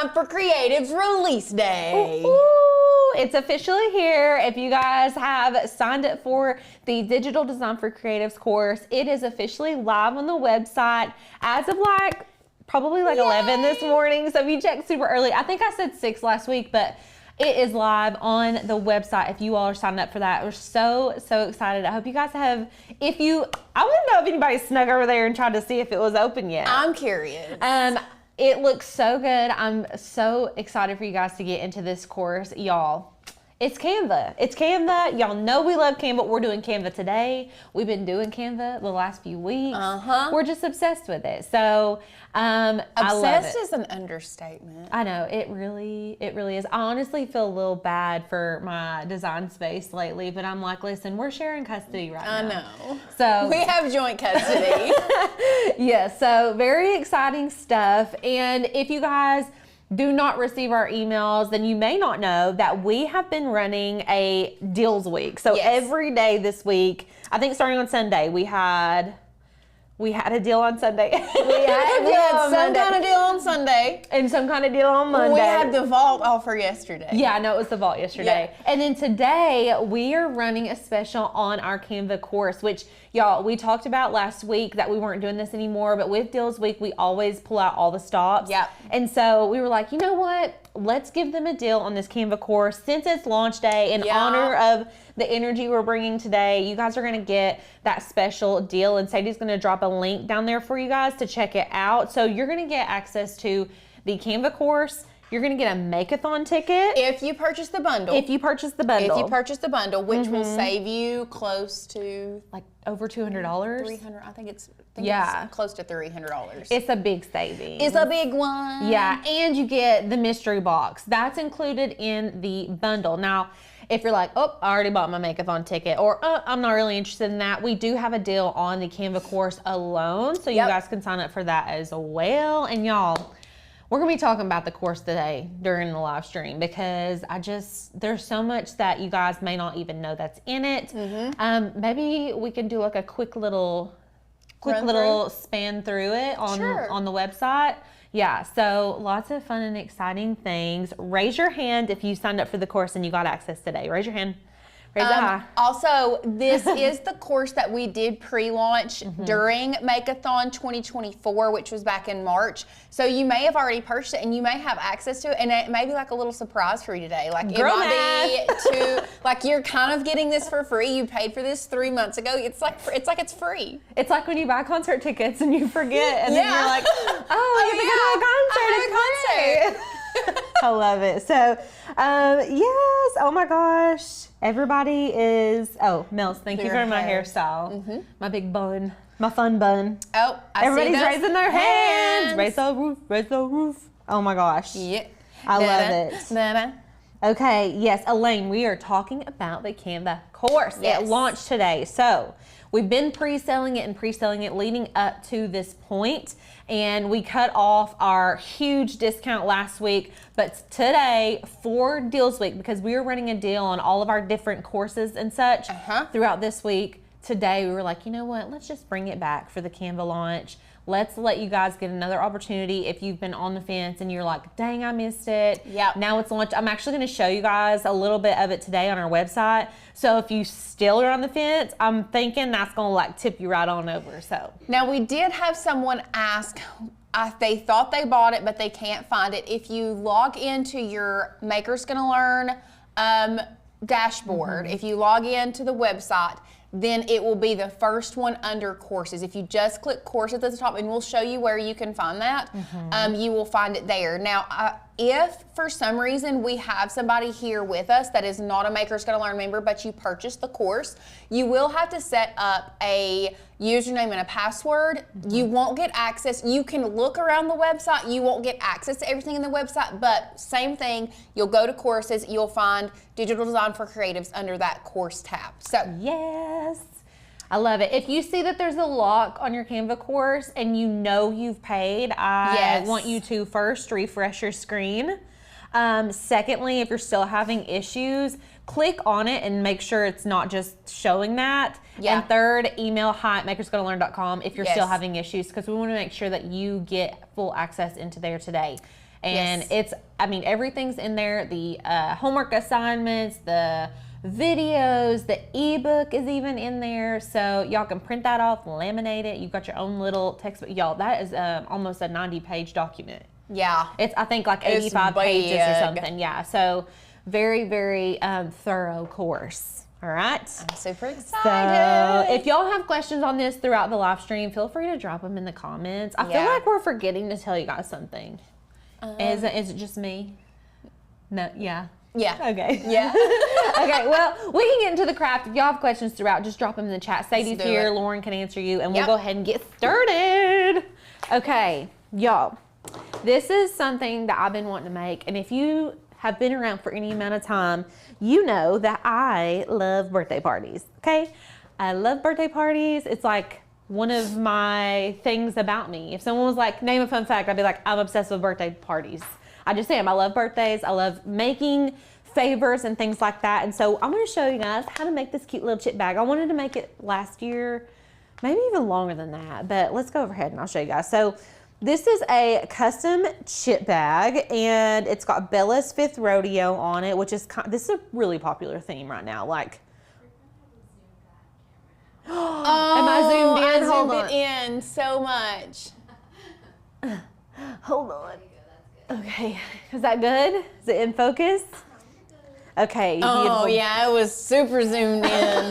Design for Creatives release day. Ooh, it's officially here. If you guys have signed up for the Digital Design for Creatives course, it is officially live on the website as of probably 11 this morning. So if you checked super early, I think I said 6 last week, but it is live on the website if you all are signed up for that. We're so excited. I hope you guys have, I want to know if anybody snuck over there and tried to see if it was open yet. I'm curious. It looks so good. I'm so excited for you guys to get into this course. Y'all, it's Canva. It's Canva. Y'all know we love Canva. We're doing Canva today. We've been doing Canva the last few weeks. We're just obsessed with it. So I love it. Obsessed is an understatement. I know, it really is. I honestly feel a little bad for my design space lately, but I'm like, listen, we're sharing custody right now. I know. So we have joint custody. Yeah, so very exciting stuff. And if you guys do not receive our emails, then you may not know that we have been running a deals week. So every day this week, I think starting on Sunday, we had a deal on Sunday. We had some kind of deal on Sunday. And some kind of deal on Monday. We had the vault offer yesterday. Yeah, I know it was the vault yesterday. Yeah. And then today we are running a special on our Canva course, which y'all, we talked about last week that we weren't doing this anymore, but with Deals Week, we always pull out all the stops. Yep. And so we were like, you know what? Let's give them a deal on this Canva course since it's launch day in honor of the energy we're bringing today. You guys are going to get that special deal, and Sadie's going to drop a link down there for you guys to check it out. So you're going to get access to the Canva course. You're going to get a Make-a-thon ticket. If you purchase the bundle. If you purchase the bundle. Which will save you close to over $200. $300. I think it's close to $300. It's a big saving. It's a big one. Yeah, and you get the mystery box. That's included in the bundle. Now, if you're like, oh, I already bought my Make-a-thon ticket, or I'm not really interested in that, we do have a deal on the Canva course alone, so you guys can sign up for that as well. And y'all, we're going to be talking about the course today during the live stream because there's so much that you guys may not even know that's in it. Maybe we can do like a quick little span through it on the website. Yeah, so lots of fun and exciting things. Raise your hand if you signed up for the course and you got access today. Raise your hand. Also, this is the course that we did pre-launch during Make-a-thon 2024, which was back in March. So you may have already purchased it and you may have access to it, and it may be like a little surprise for you today. Like it might be like you're kind of getting this for free. You paid for this 3 months ago. It's like it's free. It's like when you buy concert tickets and you forget, and then you're like, I have to go to a concert. I love it. So, yes. Oh my gosh. Everybody is. Oh, Mel's, thank you for my hairstyle. My big bun. My fun bun. Oh, everybody's raising their hands. Raise the roof. Raise the roof. Oh my gosh. Yeah. I love it. Okay. Yes, Elaine, we are talking about the Canva course. It launched today. So we've been pre-selling it leading up to this point. And we cut off our huge discount last week, but today for Deals Week, because we were running a deal on all of our different courses and such throughout this week, today we were like, you know what, let's just bring it back for the Canva launch. Let's let you guys get another opportunity if you've been on the fence and you're like, dang, I missed it. Now it's launched. I'm actually going to show you guys a little bit of it today on our website. So if you still are on the fence, I'm thinking that's going to tip you right on over. So now we did have someone ask if they thought they bought it, but they can't find it. If you log into your Maker's Gonna Learn dashboard, if you log into the website, then it will be the first one under courses. If you just click courses at the top, and we'll show you where you can find that, you will find it there. Now, if for some reason we have somebody here with us that is not a Maker's Gonna Learn member, but you purchased the course, you will have to set up a username and a password. You won't get access. You can look around the website. You won't get access to everything in the website, but same thing. You'll go to courses. You'll find Digital Design for Creatives under that course tab. So yes. I love it. If you see that there's a lock on your Canva course and you know you've paid, I want you to first refresh your screen. Secondly, if you're still having issues, click on it and make sure it's not just showing that. And third, email hi@makersgonnalearn.com if you're still having issues, because we want to make sure that you get full access into there today. And Yes. everything's in there. The homework assignments, the videos, the ebook is even in there. So y'all can print that off, laminate it. You've got your own little textbook. Y'all, that is almost a 90-page document. Yeah. It's, I think, like It's 85 pages or big. something. Yeah. So very, very thorough course. All right. I'm super So excited. if y'all have questions on this throughout the live stream, feel free to drop them in the comments. I feel Yeah. like we're forgetting to tell you guys something. Is it just me? No. Yeah. Yeah. Okay. Yeah. Okay, well, we can get into the craft. If y'all have questions throughout, just drop them in the chat. Sadie's do here. it. Lauren can answer you, and we'll Yep. go ahead and get started. Okay, y'all. This is something that I've been wanting to make, and if you have been around for any amount of time, you know that I love birthday parties, okay? I love birthday parties. It's like one of my things about me. If someone was like, name a fun fact, I'd be like, I'm obsessed with birthday parties. I just am. I love birthdays. I love making favors and things like that. And so I'm going to show you guys how to make this cute little chip bag. I wanted to make it last year, maybe even longer than that, but let's go overhead and I'll show you guys. So this is a custom chip bag, and it's got Bella's 5th Rodeo on it, which is this is a really popular theme right now. Like, am I zoomed in? I Hold zoomed on. it in so much. Hold on. Okay, is that good? Is it in focus? Okay, Oh, beautiful. yeah, it was super zoomed in.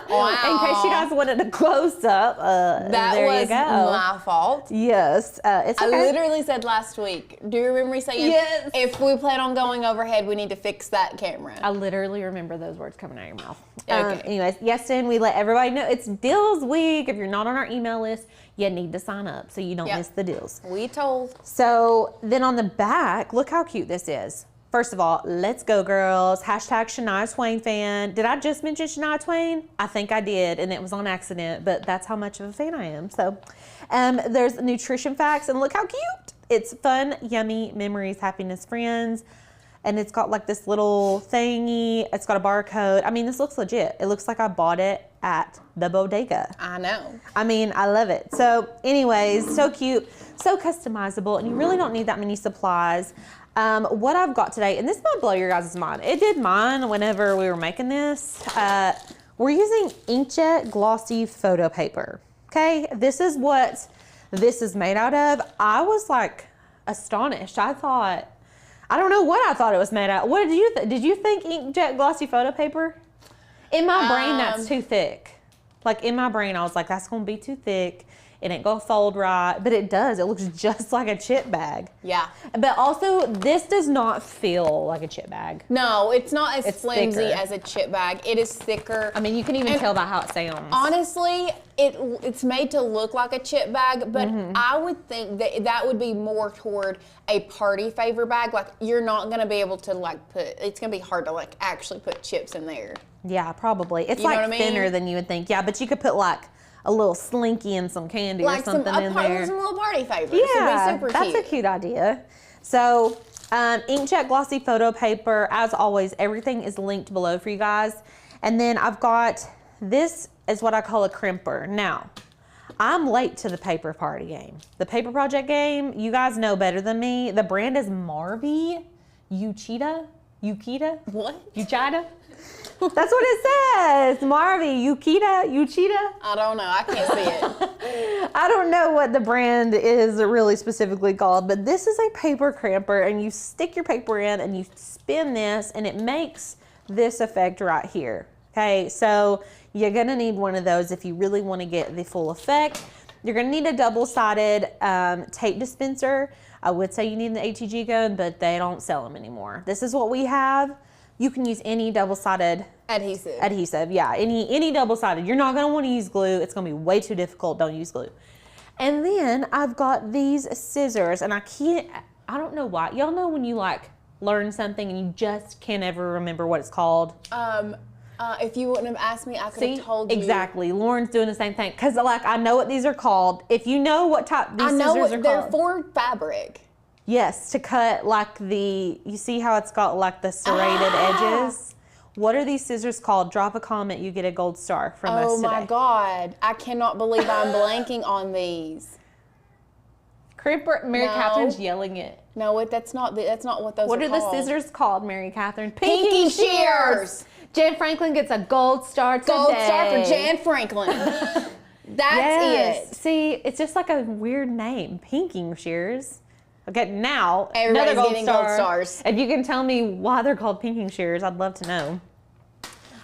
Wow. In case you guys wanted a close up, That there was you go. my fault. Yes, it's I okay. literally said last week, do you remember me saying, Yes. if we plan on going overhead, we need to fix that camera? I literally remember those words coming out of your mouth. Okay. Anyways, yesterday we let everybody know it's deals week. If you're not on our email list, you need to sign up so you don't Yep. miss the deals. We told. So then on the back, look how cute this is. First of all, let's go girls. Hashtag Shania Twain fan. Did I just mention Shania Twain? I think I did, and it was on accident, but that's how much of a fan I am. So there's nutrition facts, and look how cute. It's fun, yummy, memories, happiness, friends. And it's got like this little thingy. It's got a barcode. I mean, this looks legit. It looks like I bought it at the bodega. I know. I mean, I love it. So anyways, so cute, so customizable, and you really don't need that many supplies. What I've got today, and this might blow your guys' mind. It did mine whenever we were making this. We're using inkjet glossy photo paper. Okay, this is what this is made out of. I was like astonished. I don't know what I thought it was made out. What did you think? Did you think inkjet glossy photo paper? In my brain, that's too thick. Like in my brain, I was like, that's gonna be too thick. It ain't gonna fold right, but it does. It looks just like a chip bag. Yeah. But also, this does not feel like a chip bag. No, it's not as It's flimsy thicker. as a chip bag. It is thicker. I mean, you can even And tell by how it sounds. Honestly, it's made to look like a chip bag, but Mm-hmm. I would think that would be more toward a party favor bag. Like, you're not gonna be able to it's gonna be hard to actually put chips in there. Yeah, probably. It's You know like what I mean? thinner than you would think. Yeah, but you could put like a little slinky and some candy or something in there. Some little party favors. Yeah, It'd be super that's cute. a cute idea. So, inkjet glossy photo paper. As always, everything is linked below for you guys. And then I've got, this is what I call a crimper. Now, I'm late to the paper party game. The paper project game, you guys know better than me. The brand is Marvy Uchida. What? Uchida? That's what it says. Marvy Uchida. I don't know. I can't see it. I don't know what the brand is really specifically called, but this is a paper crimper, and you stick your paper in and you spin this and it makes this effect right here. Okay, so you're gonna need one of those if you really want to get the full effect. You're gonna need a double-sided tape dispenser. I would say you need an ATG gun, but they don't sell them anymore. This is what we have. You can use any double-sided Adhesive. yeah, any double-sided. You're not gonna want to use glue. It's gonna be way too difficult. Don't use glue. And then I've got these scissors, and I don't know why. Y'all know when you learn something and you just can't ever remember what it's called? If you wouldn't have asked me, I could have told you. Exactly. Lauren's doing the same thing. Because I know what these are called. If you know what type these scissors are they're called. for fabric. Yes, to cut you see how it's got the serrated edges? What are these scissors called? Drop a comment, you get a gold star from us Oh today. my God. I cannot believe I'm blanking on these. Mary No. Catherine's yelling it. No, that's not what those What are are the called. scissors called, Mary Catherine? Pinky shears. Jan Franklin gets a gold star today. Gold star for Jan Franklin. That's it. See, it's just like a weird name, pinking shears. Okay, now Everybody's another getting gold stars. If you can tell me why they're called pinking shears, I'd love to know.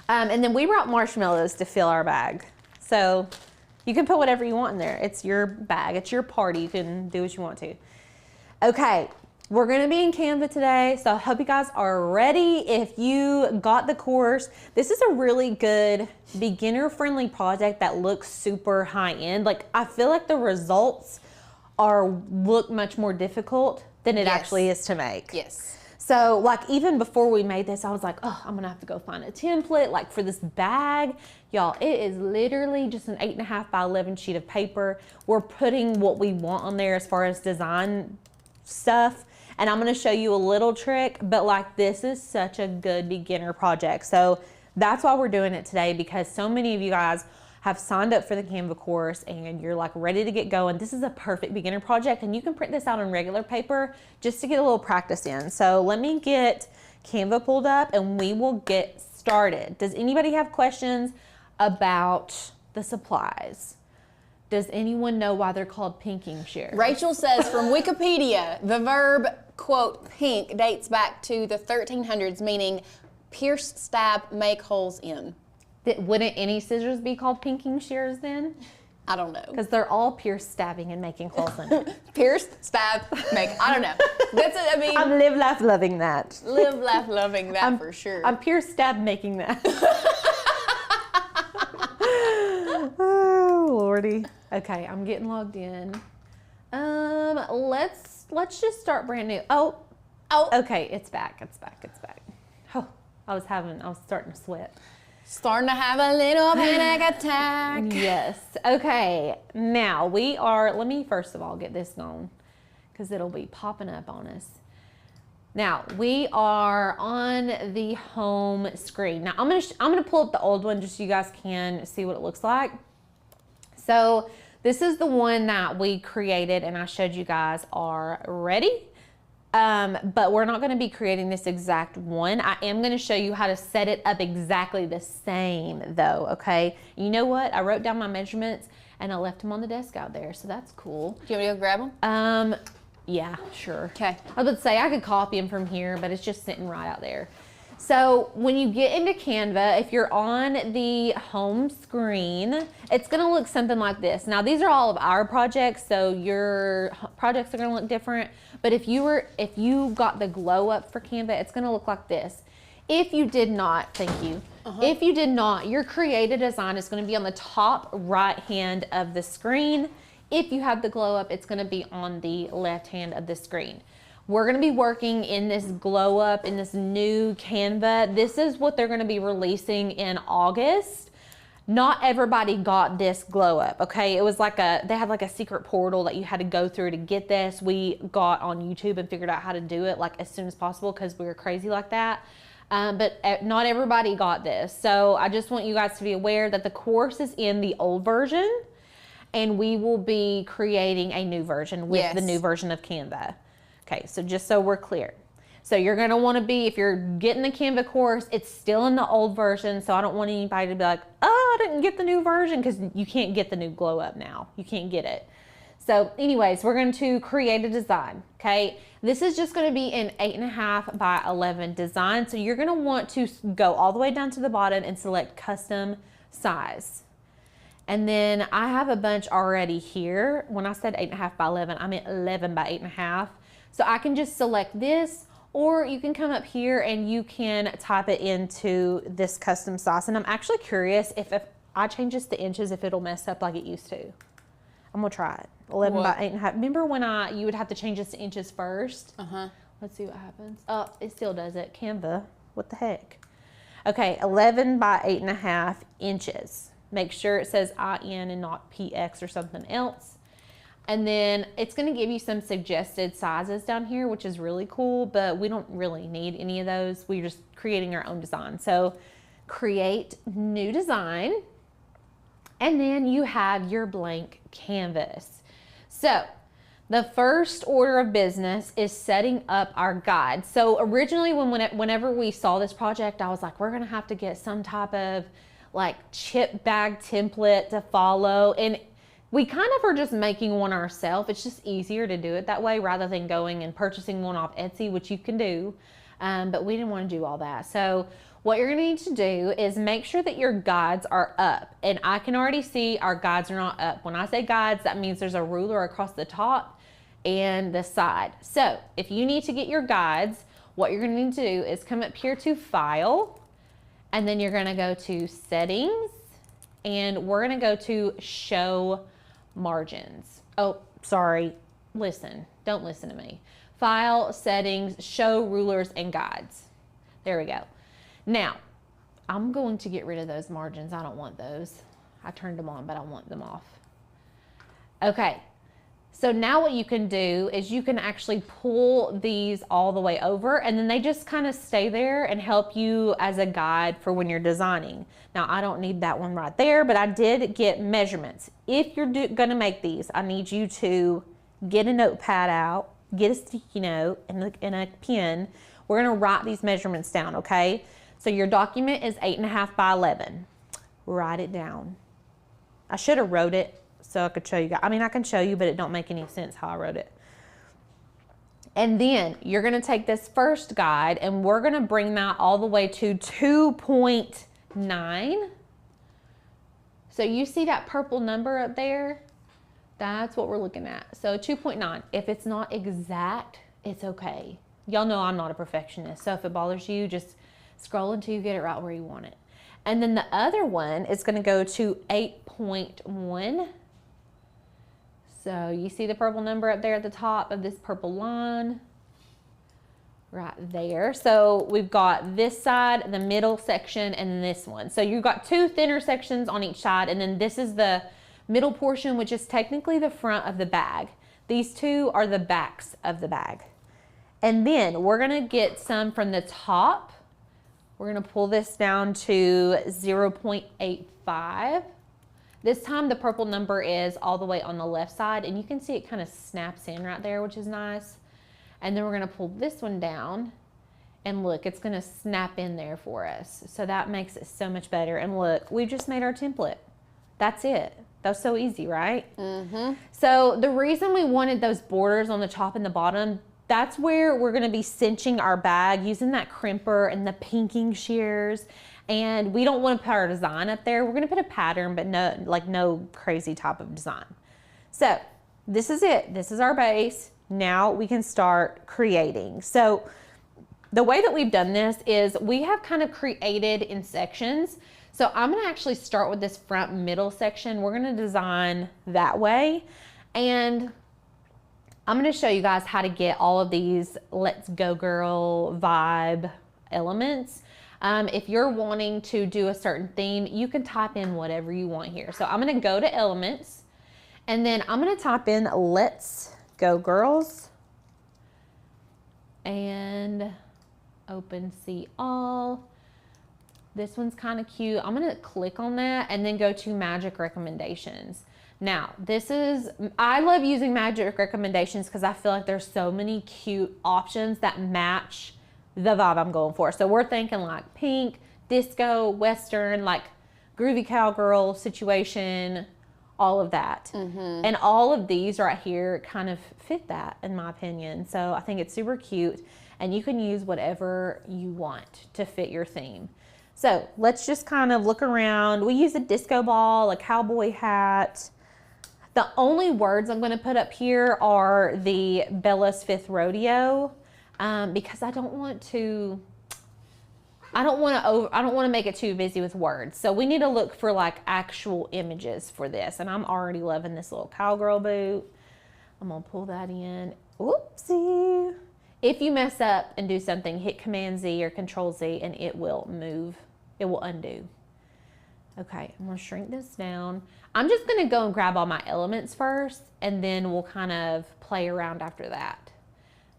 And then we brought marshmallows to fill our bag. So you can put whatever you want in there. It's your bag. It's your party. You can do what you want to. Okay, we're going to be in Canva today, so I hope you guys are ready. If you got the course, this is a really good beginner-friendly project that looks super high-end. Like, I feel like the results look much more difficult than it actually is to make. Yes. So, like, even before we made this, I was like, oh, I'm gonna have to go find a template, like, for this bag. Y'all, it is literally just an 8.5 by 11 sheet of paper. We're putting what we want on there as far as design stuff. And I'm gonna show you a little trick, but like, this is such a good beginner project. So that's why we're doing it today, because so many of you guys have signed up for the Canva course and you're like ready to get going. This is a perfect beginner project, and you can print this out on regular paper just to get a little practice in. So let me get Canva pulled up and we will get started. Does anybody have questions about the supplies? Does anyone know why they're called pinking shears? Rachel says from Wikipedia, the verb, quote, pink dates back to the 1300s, meaning pierce, stab, make holes in. Wouldn't any scissors be called pinking shears then? I don't know. Because they're all pierce, stabbing, and making holes in it. Pierce, stab, make. I don't know. That's it. I mean, I'm live, laugh, loving that. live, laugh, loving that for sure. I'm pierce, stab, making that. Oh, Lordy. Okay, I'm getting logged in. Let's just start brand new. Oh, okay, it's back. It's back. Oh, I was starting to sweat. Starting to have a little panic attack. Yes. Okay. Now let me first of all get this going because it'll be popping up on us. Now we are on the home screen. Now I'm gonna pull up the old one just so you guys can see what it looks like. So this is the one that we created and I showed you guys already. But we're not going to be creating this exact one. I am going to show you how to set it up exactly the same though, okay? You know what? I wrote down my measurements and I left them on the desk out there, so that's cool. Do you want me to go grab them? Yeah, sure. Okay. I was about to say I could copy them from here, but it's just sitting right out there. So when you get into Canva, if you're on the home screen, it's gonna look something like this. Now these are all of our projects, so your projects are gonna look different. But if you got the glow up for Canva, it's gonna look like this. If you did not, thank you. If you did not, your create a design is gonna be on the top right hand of the screen. If you have the glow up, it's gonna be on the left hand of the screen. We're going to be working in this glow up, in this new Canva. This is what they're going to be releasing in August. Not everybody got this glow up, okay? It was like they had like a secret portal that you had to go through to get this. We got on YouTube and figured out how to do it like as soon as possible because we were crazy like that. But not everybody got this. So I just want you guys to be aware that the course is in the old version and we will be creating a new version with the new version of Canva. Okay, so just so we're clear. So you're gonna wanna be, if you're getting the Canva course, it's still in the old version, so I don't want anybody to be like, oh, I didn't get the new version, because you can't get the new glow up now. You can't get it. So anyways, we're going to create a design, okay? This is just gonna be an 8.5 by 11 design, so you're gonna want to go all the way down to the bottom and select custom size. And then I have a bunch already here. When I said 8.5 by 11, I meant 11 by 8.5. So I can just select this, or you can come up here and you can type it into this custom size. And I'm actually curious if I change this to inches, if it'll mess up like it used to. I'm gonna try it. 11 by 8.5. Remember when you would have to change this to inches first? Let's see what happens. Oh, it still does it. Canva, what the heck? Okay, 11 by 8.5 inches. Make sure it says IN and not PX or something else. And then it's gonna give you some suggested sizes down here, which is really cool, but we don't really need any of those. We're just creating our own design. So create new design, and then you have your blank canvas. So The first order of business is setting up our guide. So originally whenever we saw this project, I was like, we're gonna have to get some type of like chip bag template to follow. And we kind of are just making one ourselves. It's just easier to do it that way rather than going and purchasing one off Etsy, which you can do. But we didn't want to do all that. So what you're gonna need to do is make sure that your guides are up. And I can already see our guides are not up. When I say guides, that means there's a ruler across the top and the side. So if you need to get your guides, what you're gonna need to do is come up here to File, and then you're gonna go to Settings, and we're gonna go to Show Margins. Oh, sorry, don't listen to me. File, Settings, Show Rulers and Guides. There we go. Now, I'm going to get rid of those margins. I don't want those. I turned them on, but I want them off. Okay. So now what you can do is you can actually pull these all the way over, and then they just kind of stay there and help you as a guide for when you're designing. Now I don't need that one right there, but I did get measurements. If you're gonna make these, I need you to get a notepad out, get a sticky note and a pen. We're gonna write these measurements down, okay? So your document is 8.5 by 11. Write it down. I should have wrote it so I could show you guys. I mean, I can show you, but it don't make any sense how I wrote it. And then you're gonna take this first guide and we're gonna bring that all the way to 2.9. So you see that purple number up there? That's what we're looking at. So 2.9. If it's not exact, it's okay. Y'all know I'm not a perfectionist, so if it bothers you, just scroll until you get it right where you want it. And then the other one is gonna go to 8.1. So you see the purple number up there at the top of this purple line, right there. So we've got this side, the middle section, and this one. So you've got two thinner sections on each side, and then this is the middle portion, which is technically the front of the bag. These two are the backs of the bag. And then we're gonna get some from the top. We're gonna pull this down to 0.85. This time the purple number is all the way on the left side, and you can see it kind of snaps in right there, which is nice. And then we're gonna pull this one down, and look, it's gonna snap in there for us. So that makes it so much better. And look, we just made our template. That's it. That was so easy, right? Mm-hmm. So the reason we wanted those borders on the top and the bottom, that's where we're gonna be cinching our bag using that crimper and the pinking shears. And we don't want to put our design up there. We're gonna put a pattern, but no crazy type of design. So this is it. This is our base. Now we can start creating. So the way that we've done this is we have kind of created in sections. So I'm gonna actually start with this front middle section. We're gonna design that way. And I'm gonna show you guys how to get all of these Let's Go Girl vibe elements. If you're wanting to do a certain theme, you can type in whatever you want here. So I'm gonna go to Elements, and then I'm gonna type in Let's Go Girls, and open see all. This one's kind of cute. I'm gonna click on that and then go to Magic Recommendations. Now, I love using Magic Recommendations because I feel like there's so many cute options that match the vibe I'm going for. So we're thinking like pink, disco, western, like groovy cowgirl situation, all of that. Mm-hmm. And all of these right here kind of fit that, in my opinion. So I think it's super cute, and you can use whatever you want to fit your theme. So let's just kind of look around. We use a disco ball, a cowboy hat. The only words I'm going to put up here are the Bella's Fifth Rodeo. Because I don't want to make it too busy with words. So we need to look for like actual images for this. And I'm already loving this little cowgirl boot. I'm gonna pull that in. Oopsie. If you mess up and do something, hit Command Z or Control Z and it will move. It will undo. Okay, I'm gonna shrink this down. I'm just gonna go and grab all my elements first, and then we'll kind of play around after that.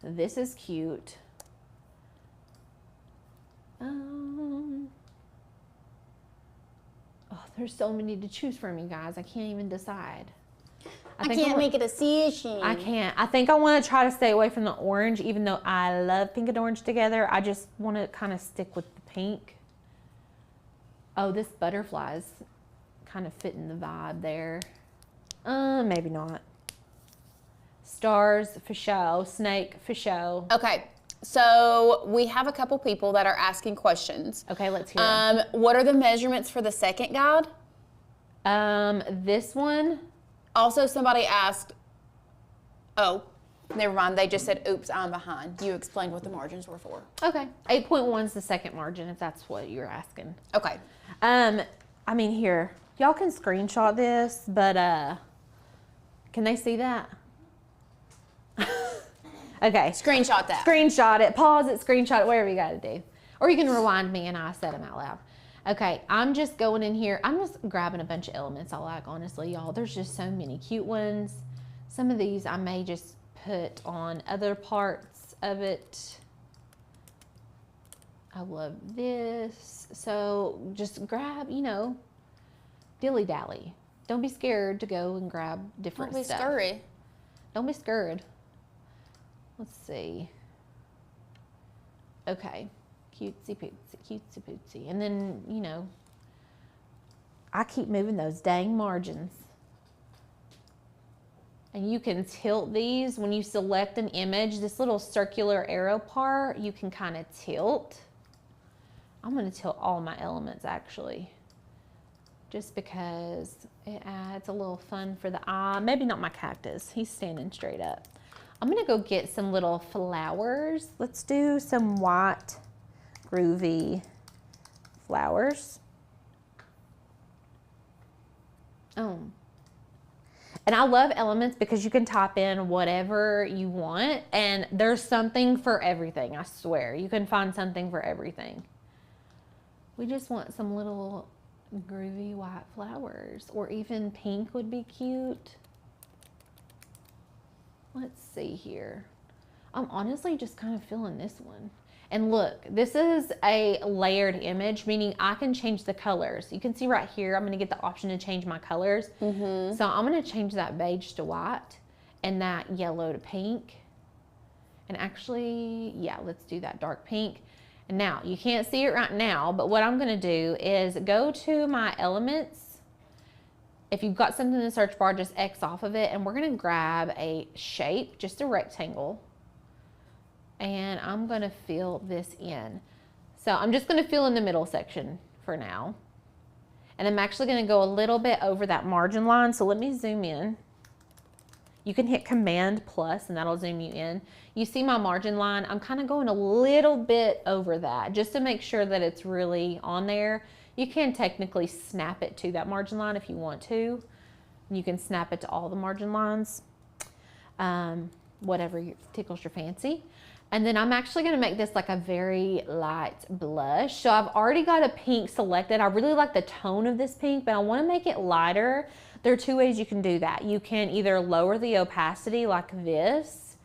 This is cute. Oh, there's so many to choose from, you guys. I can't even decide. I can't make a decision. I can't. I think I want to try to stay away from the orange, even though I love pink and orange together. I just want to kind of stick with the pink. Oh, this butterfly's kind of fitting the vibe there. Maybe not. Stars for show, snake for show. Okay, so we have a couple people that are asking questions. Okay, let's hear them. What are the measurements for the second guide? This one. Also, somebody asked, oh, never mind. They just said, oops, I'm behind. You explained what the margins were for. Okay, 8.1 is the second margin, if that's what you're asking. Okay. I mean, here, y'all can screenshot this, but can they see that? Okay. Screenshot that. Screenshot it, pause it, screenshot it, whatever you got to do. Or you can rewind me and I said them out loud. Okay, I'm just going in here. I'm just grabbing a bunch of elements I like, honestly, y'all. There's just so many cute ones. Some of these I may just put on other parts of it. I love this. So just grab, you know, dilly-dally. Don't be scared to go and grab different stuff. Don't be scurry. Don't be scared. Let's see. Okay. Cutesy pootsy, cutesy pootsy. And then, you know, I keep moving those dang margins. And you can tilt these when you select an image. This little circular arrow part, you can kind of tilt. I'm going to tilt all my elements actually, just because it adds a little fun for the eye. Maybe not my cactus. He's standing straight up. I'm going to go get some little flowers. Let's do some white groovy flowers. And I love elements because you can type in whatever you want and there's something for everything, I swear. You can find something for everything. We just want some little groovy white flowers, or even pink would be cute. Let's see here. I'm honestly just kind of feeling this one. And look, this is a layered image, meaning I can change the colors. You can see right here, I'm going to get the option to change my colors. So I'm going to change that beige to white and that yellow to pink. And actually, yeah, let's do that dark pink. And now, you can't see it right now, but what I'm going to do is go to my elements. If you've got something in the search bar, just X off of it, and we're going to grab a shape, just a rectangle. And I'm going to fill this in. So I'm just going to fill in the middle section for now. And I'm actually going to go a little bit over that margin line. So let me zoom in. You can hit Command plus and that'll zoom you in. You see my margin line? I'm kind of going a little bit over that just to make sure that it's really on there. You can technically snap it to that margin line if you want to. You can snap it to all the margin lines. Whatever tickles your fancy. And then I'm actually going to make this like a very light blush. So I've already got a pink selected. I really like the tone of this pink, but I want to make it lighter. There are two ways you can do that. You can either lower the opacity like this,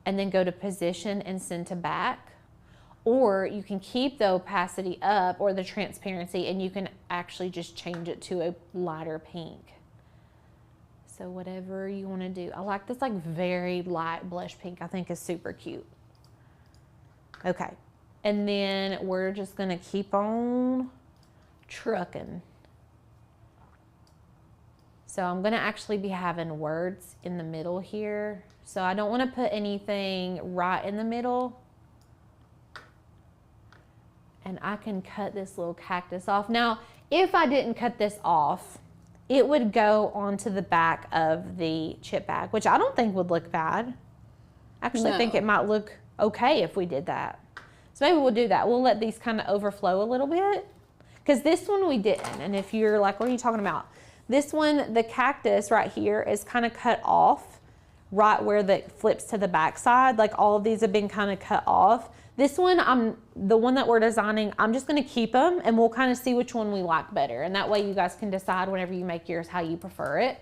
and then go to position and send to back. Or you can keep the opacity up or the transparency, and you can actually just change it to a lighter pink. So whatever you want to do. I like this like very light blush pink. I think is super cute. Okay. And then we're just going to keep on trucking. So I'm going to actually be having words in the middle here. So I don't want to put anything right in the middle. And I can cut this little cactus off. Now, if I didn't cut this off, it would go onto the back of the chip bag, which I don't think would look bad. I actually think it might look okay if we did that. So maybe we'll do that. We'll let these kind of overflow a little bit. Because this one we didn't. And if you're like, what are you talking about? This one, the cactus right here is kind of cut off right where that flips to the back side. Like all of these have been kind of cut off. This one, the one that we're designing, I'm just going to keep them and we'll kind of see which one we like better. And that way you guys can decide whenever you make yours how you prefer it.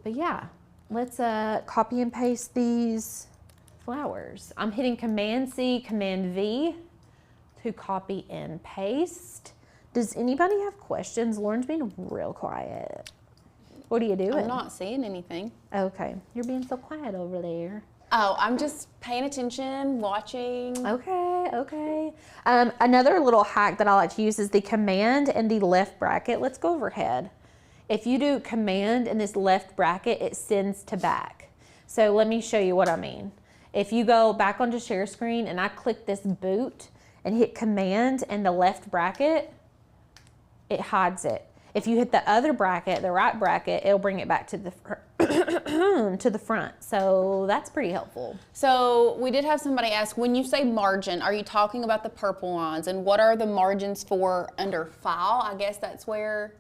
But yeah, let's copy and paste these flowers. I'm hitting Command C, Command V to copy and paste. Does anybody have questions? Lauren's being real quiet. What are you doing? I'm not seeing anything. Okay. You're being so quiet over there. Oh, I'm just paying attention, watching. Okay. Another little hack that I like to use is the command and the left bracket. Let's go overhead. If you do command in this left bracket, it sends to back. So let me show you what I mean. If you go back onto share screen and I click this boot and hit command and the left bracket, it hides it. If you hit the other bracket, the right bracket, it'll bring it back to the to the front. So that's pretty helpful. So we did have somebody ask, when you say margin, are you talking about the purple lines? And what are the margins for under file? I guess that's where,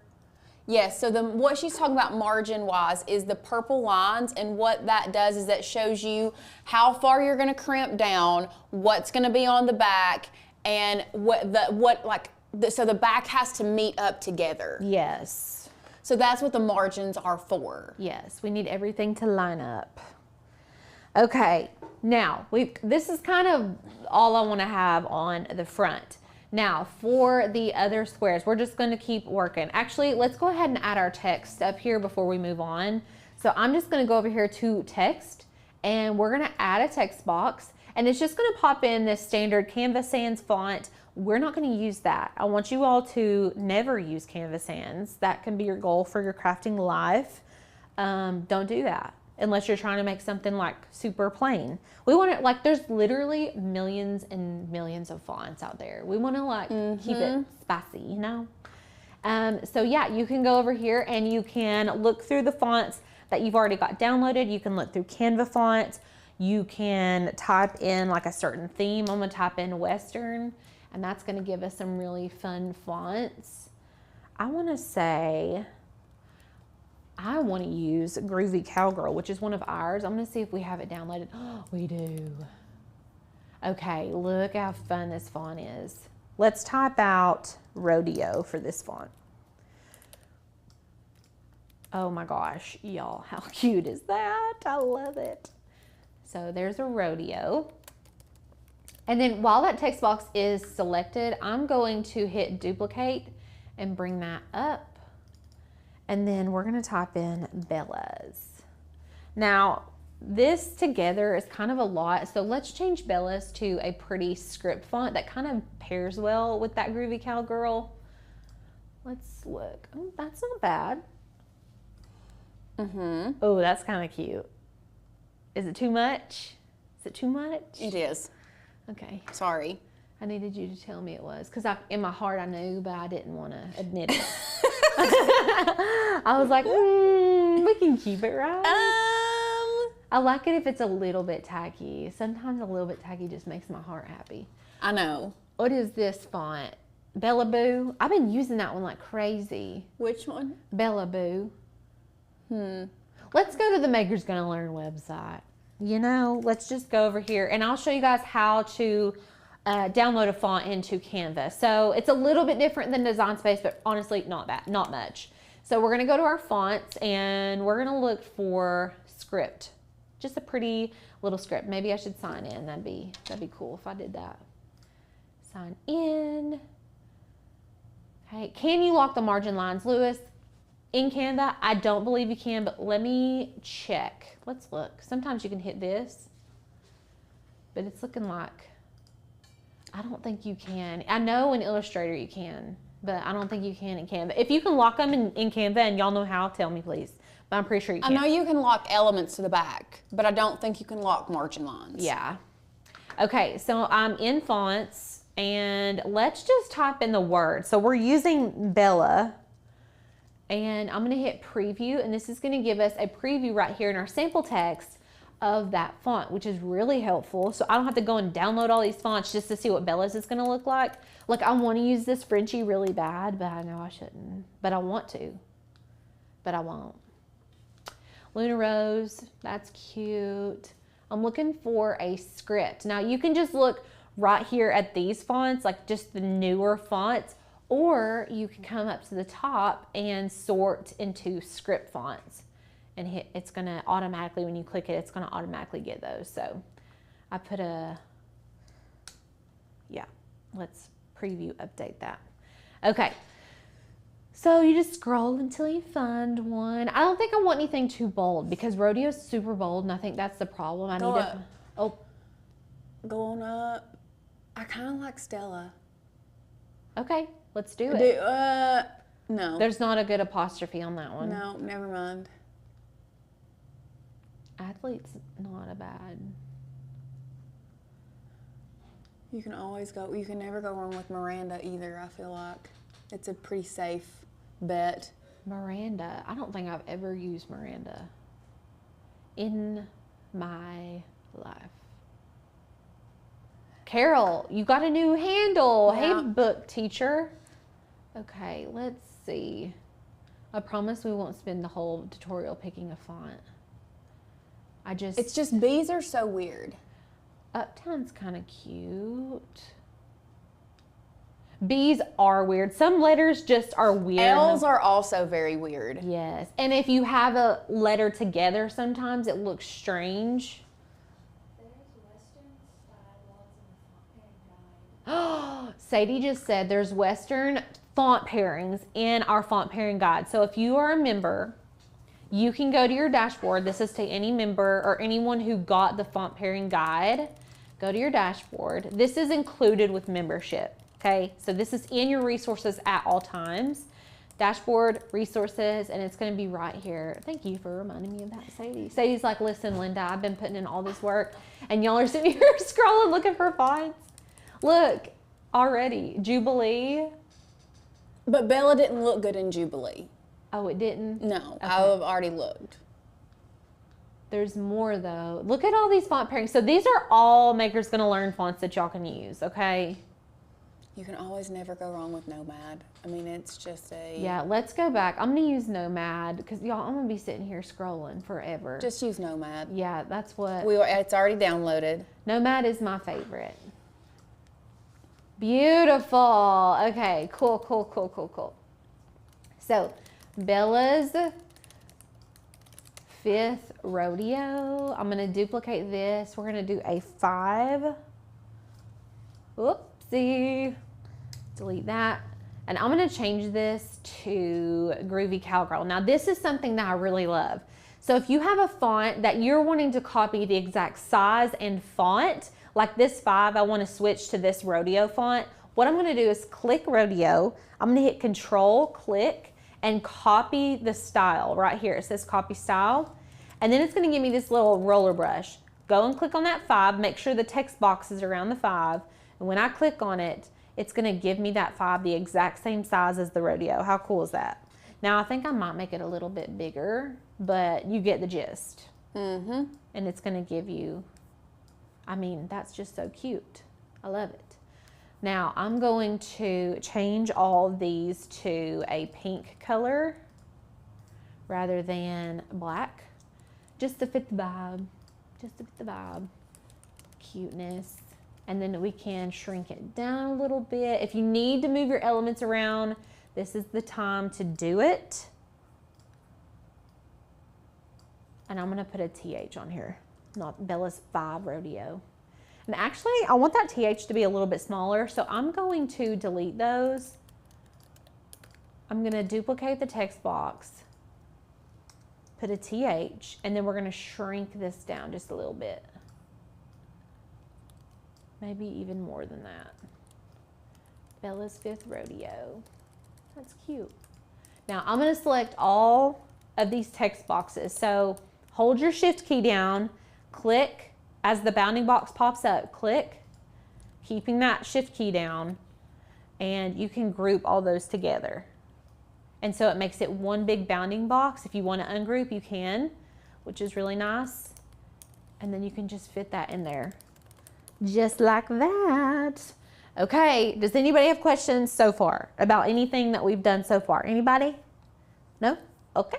yes. So what she's talking about margin wise is the purple lines, and what that does is that shows you how far you're going to crimp down, what's going to be on the back, and so the back has to meet up together. Yes. So that's what the margins are for. Yes, we need everything to line up. Okay, now this is kind of all I want to have on the front. Now for the other squares, we're just going to keep working. Actually, let's go ahead and add our text up here before we move on. So I'm just going to go over here to text, and we're going to add a text box, and it's just going to pop in this standard Canva Sans font. We're not going to use that. I want you all to never use Canva Sans. That can be your goal for your crafting life. Don't do that unless you're trying to make something like super plain. We want it like, there's literally millions and millions of fonts out there. We want to like keep it spicy, you know? So yeah, you can go over here and you can look through the fonts that you've already got downloaded. You can look through Canva fonts. You can type in like a certain theme. I'm going to type in Western, and that's going to give us some really fun fonts. I want to say, I want to use Groovy Cowgirl, which is one of ours. I'm going to see if we have it downloaded. Oh, we do. Okay, look how fun this font is. Let's type out Rodeo for this font. Oh my gosh, y'all, how cute is that? I love it. So there's a Rodeo. And then while that text box is selected, I'm going to hit duplicate and bring that up. And then we're gonna type in Bella's. Now, this together is kind of a lot, so let's change Bella's to a pretty script font that kind of pairs well with that Groovy Cowgirl. Let's look. Oh, that's not bad. Oh, that's kind of cute. Is it too much? Is it too much? It is. Okay. Sorry. I needed you to tell me it was, because in my heart I knew, but I didn't want to admit it. I was like, we can keep it, right? I like it if it's a little bit tacky. Sometimes a little bit tacky just makes my heart happy. I know. What is this font? Bella Boo. I've been using that one like crazy. Which one? Bella Boo. Let's go to the Maker's Gonna Learn website. You know, let's just go over here and I'll show you guys how to download a font into Canva. So it's a little bit different than Design Space, but honestly, not much. So we're gonna go to our fonts and we're gonna look for script. Just a pretty little script. Maybe I should sign in. That'd be cool if I did that. Sign in. Okay, can you lock the margin lines, Lewis? In Canva, I don't believe you can, but let me check. Let's look. Sometimes you can hit this, but it's looking like, I don't think you can. I know in Illustrator you can, but I don't think you can in Canva. If you can lock them in Canva and y'all know how, tell me please. But I'm pretty sure you can. I know you can lock elements to the back, but I don't think you can lock margin lines. Yeah. Okay, so I'm in fonts and let's just type in the word. So we're using Bella. And I'm gonna hit preview, and this is gonna give us a preview right here in our sample text of that font, which is really helpful. So I don't have to go and download all these fonts just to see what Bella's is gonna look like. Like, I wanna use this Frenchie really bad, but I know I shouldn't. But I want to, but I won't. Luna Rose, that's cute. I'm looking for a script. Now you can just look right here at these fonts, like just the newer fonts, or you can come up to the top and sort into script fonts and hit, it's gonna automatically, when you click it, it's gonna automatically get those. So I put let's preview, update that. Okay, So you just scroll until you find one. I don't think I want anything too bold because Rodeo's super bold, and I think that's the problem. Go on up. I kind of like Stella. Okay, let's do it. No. There's not a good apostrophe on that one. No, never mind. Athlete's not a bad. You can always go. You can never go wrong with Miranda either. I feel like it's a pretty safe bet. Miranda. I don't think I've ever used Miranda in my life. Carol, you got a new handle. Yeah. Hey, book teacher. Okay, let's see. I promise we won't spend the whole tutorial picking a font. It's just B's are so weird. Uptown's kind of cute. B's are weird. Some letters just are weird. L's are also very weird. Yes. And if you have a letter together, sometimes it looks strange. There's Western style ones in the font pairing guide. Sadie just said there's Western font pairings in our font pairing guide. So if you are a member, you can go to your dashboard. This is to any member or anyone who got the font pairing guide. Go to your dashboard. This is included with membership. Okay, so this is in your resources at all times. Dashboard, resources, and it's gonna be right here. Thank you for reminding me of that, Sadie. Sadie's like, listen, Linda, I've been putting in all this work and y'all are sitting here scrolling looking for fonts. Look, already, Jubilee. But Bella didn't look good in Jubilee. Oh, it didn't? No, Okay. I've already looked. There's more though. Look at all these font pairings. So these are all Maker's Gonna Learn fonts that y'all can use, okay? You can always never go wrong with Nomad. I mean, it's just a... Yeah, let's go back. I'm gonna use Nomad because y'all, I'm gonna be sitting here scrolling forever. Just use Nomad. Yeah, that's what. It's already downloaded. Nomad is my favorite. Beautiful. Okay, cool. So, Bella's 5th rodeo. I'm gonna duplicate this. We're gonna do a 5. Whoopsie. Delete that. And I'm gonna change this to Groovy Cowgirl. Now this is something that I really love. So if you have a font that you're wanting to copy the exact size and font, like this 5, I wanna switch to this rodeo font. What I'm gonna do is click rodeo. I'm gonna hit Control, click, and copy the style right here. It says copy style. And then it's gonna give me this little roller brush. Go and click on that 5, make sure the text box is around the 5. And when I click on it, it's gonna give me that 5 the exact same size as the rodeo. How cool is that? Now I think I might make it a little bit bigger, but you get the gist. Mm-hmm. And it's gonna give you, I mean, that's just so cute. I love it. Now I'm going to change all these to a pink color rather than black, just to fit the vibe, cuteness. And then we can shrink it down a little bit. If you need to move your elements around, this is the time to do it. And I'm gonna put a TH on here, not Bella's 5 rodeo. And actually, I want that TH to be a little bit smaller, so I'm going to delete those. I'm gonna duplicate the text box, put a TH, and then we're gonna shrink this down just a little bit. Maybe even more than that. Bella's 5th rodeo. That's cute. Now I'm gonna select all of these text boxes. So hold your shift key down, click, as the bounding box pops up, click, keeping that shift key down, and you can group all those together. And so it makes it one big bounding box. If you want to ungroup, you can, which is really nice. And then you can just fit that in there. Just like that. Okay, does anybody have questions so far about anything that we've done so far? Anybody? No? Okay.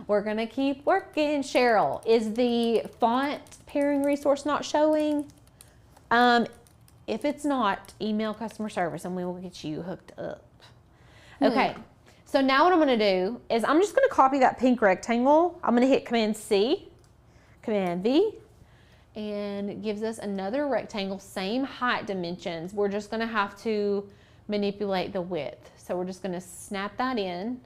We're gonna keep working. Cheryl, is the font pairing resource not showing? If it's not, email customer service and we will get you hooked up. Okay, so now what I'm gonna do is I'm just gonna copy that pink rectangle. I'm gonna hit Command C, Command V, and it gives us another rectangle, same height dimensions. We're just gonna have to manipulate the width. So we're just gonna snap that in.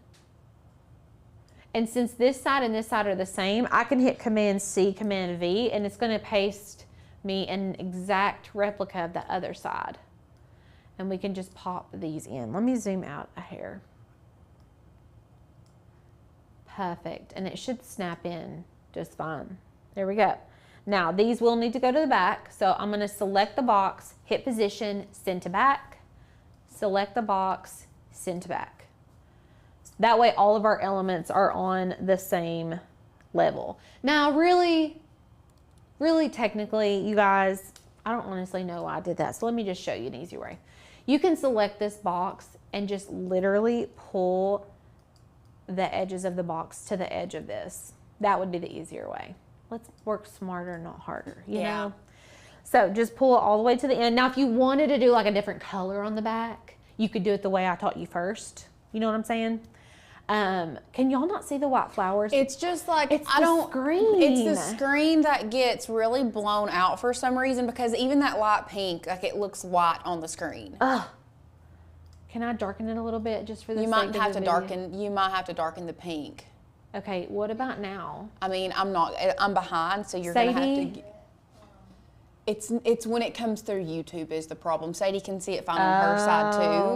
And since this side and this side are the same, I can hit Command C, Command V, and it's gonna paste me an exact replica of the other side. And we can just pop these in. Let me zoom out a hair. Perfect, and it should snap in just fine. There we go. Now these will need to go to the back, so I'm gonna select the box, hit position, send to back, select the box, send to back. That way all of our elements are on the same level. Now really technically, you guys, I don't honestly know why I did that, so let me just show you an easy way. You can select this box and just literally pull the edges of the box to the edge of this. That would be the easier way. Let's work smarter, not harder, you know? So just pull it all the way to the end. Now, if you wanted to do like a different color on the back, you could do it the way I taught you first. You know what I'm saying? Can y'all not see the white flowers? It's just like, It's the screen. It's the screen that gets really blown out for some reason, because even that light pink, like it looks white on the screen. Ugh. Can I darken it a little bit just for the You sake might of have the to video? you might have to darken the pink. Okay, what about now? I mean, I'm behind, so you're gonna have Sadie? to. It's when it comes through YouTube is the problem. Sadie can see it fine on her side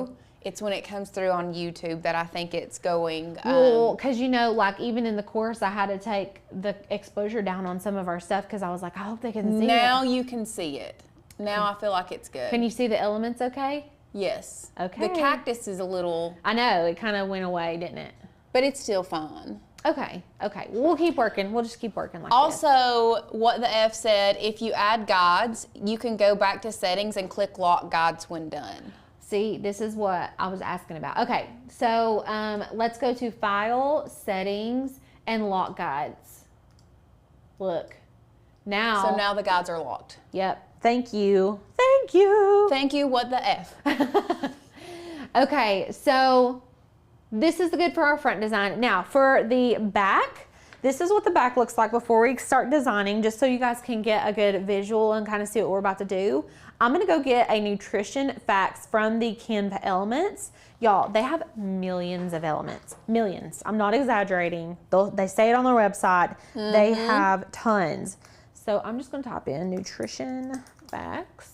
too. It's when it comes through on YouTube that I think it's going. Well, because you know, like even in the course, I had to take the exposure down on some of our stuff because I was like, I hope they can see now it. you can see it. Now I feel like it's good. Can you see the elements okay? Yes. Okay. The cactus is a little, I know, it kind of went away, didn't it? but it's still fine. Okay, okay. We'll keep working. We'll just keep working like this. Also, what the F said, if you add guides, you can go back to settings and click lock guides when done. See, this is what I was asking about. Okay, so let's go to File, Settings, and Lock Guides. Look, now. So now the guides are locked. Yep. Thank you. Thank you. Thank you, what the F. Okay, so this is good for our front design. Now, for the back, this is what the back looks like before we start designing, just so you guys can get a good visual and kind of see what we're about to do. I'm gonna go get a nutrition facts from the Canva elements. Y'all, they have millions of elements, millions. I'm not exaggerating. They say it on their website. They have tons. So I'm just gonna type in nutrition facts.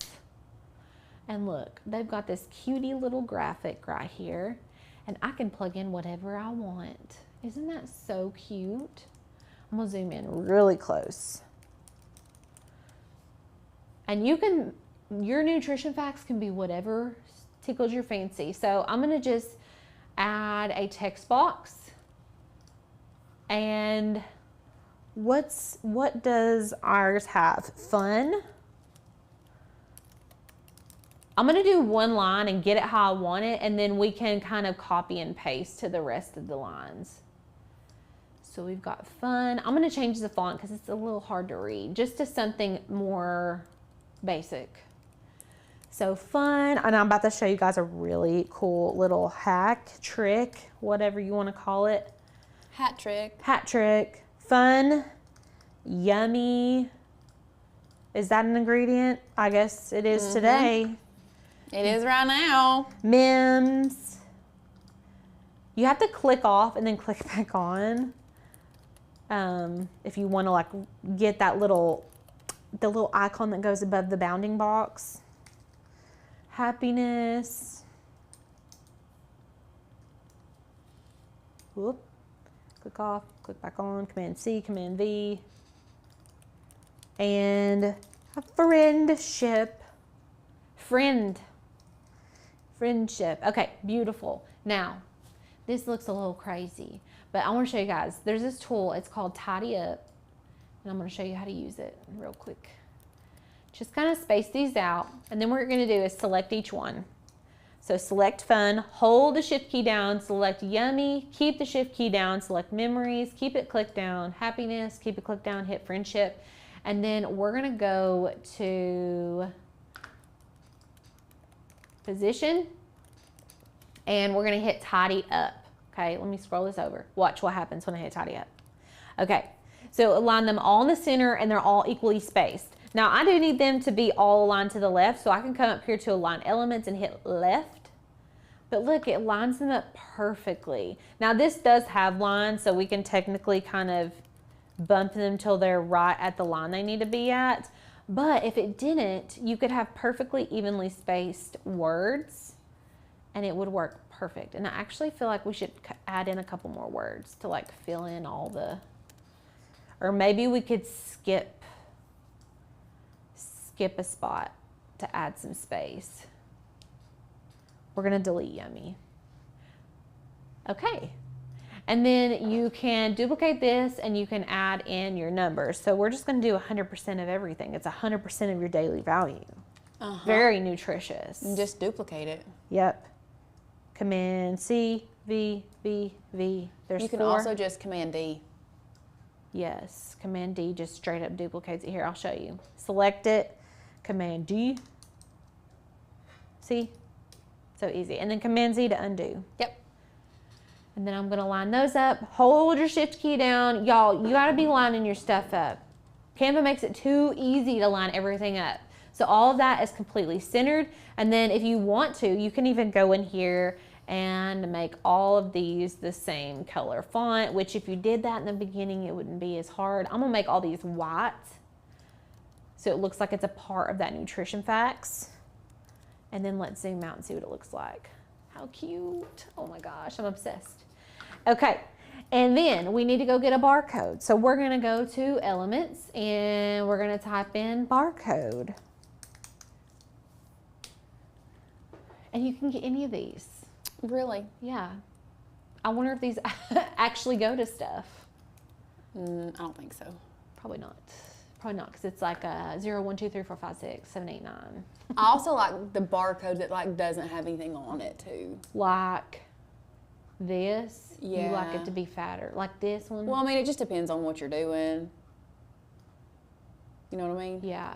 And look, they've got this cutie little graphic right here. And I can plug in whatever I want. Isn't that so cute? I'm gonna zoom in really close. And you can, your nutrition facts can be whatever tickles your fancy. So I'm gonna just add a text box. And what does ours have? Fun. I'm gonna do one line and get it how I want it, and then we can kind of copy and paste to the rest of the lines. So we've got fun. I'm gonna change the font because it's a little hard to read, just to something more basic. So fun, and I'm about to show you guys a really cool little hack, trick, whatever you wanna call it. Hat trick. Hat trick, fun, yummy. Is that an ingredient? I guess it is today. It is right now. Mims. You have to click off and then click back on. If you want to like get that the little icon that goes above the bounding box. Happiness. Whoop. Click off, click back on, Command C, Command V. And a friendship. Friendship. Okay, beautiful. Now, this looks a little crazy, but I want to show you guys. There's this tool. It's called Tidy Up, and I'm going to show you how to use it real quick. Just kind of space these out, and then what you're going to do is select each one. So select fun, hold the shift key down, select yummy, keep the shift key down, select memories, keep it clicked down, happiness, keep it clicked down, hit friendship, and then we're going to go to position, and we're gonna hit tidy up. Okay, let me scroll this over. Watch what happens when I hit tidy up. Okay, so align them all in the center and they're all equally spaced. Now I do need them to be all aligned to the left, so I can come up here to align elements and hit left. But look, it lines them up perfectly. Now this does have lines, so we can technically kind of bump them till they're right at the line they need to be at. But if it didn't, you could have perfectly evenly spaced words and it would work perfect. And I actually feel like we should add in a couple more words to like fill in all the, or maybe we could skip a spot to add some space. We're gonna delete yummy. Okay. And then you can duplicate this and you can add in your numbers. So we're just gonna do 100% of everything. It's 100% of your daily value. Very nutritious. And just duplicate it. Yep. Command C, V, V, V. There's You can 4. also just Command D. Yes, Command D just straight up duplicates it. Here, I'll show you. Select it, Command D. See? So easy. And then Command Z to undo. Yep. And then I'm gonna line those up. Hold your shift key down. Y'all, you gotta be lining your stuff up. Canva makes it too easy to line everything up. So all of that is completely centered. And then if you want to, you can even go in here and make all of these the same color font, which if you did that in the beginning, it wouldn't be as hard. I'm gonna make all these white so it looks like it's a part of that nutrition facts. And then let's zoom out and see what it looks like. How cute. Oh my gosh, I'm obsessed. Okay, and then we need to go get a barcode. So we're gonna go to Elements and we're gonna type in barcode. And you can get any of these. Really? Yeah. I wonder if these actually go to stuff. I don't think so. Probably not. Probably not, because it's like 0, 1, 2, 3, 4, 5, 6, 7, 8, 9. I also like the barcode that like doesn't have anything on it too. Like this. Yeah. You like it to be fatter. Like this one. Well, I mean, it just depends on what you're doing. You know what I mean? Yeah.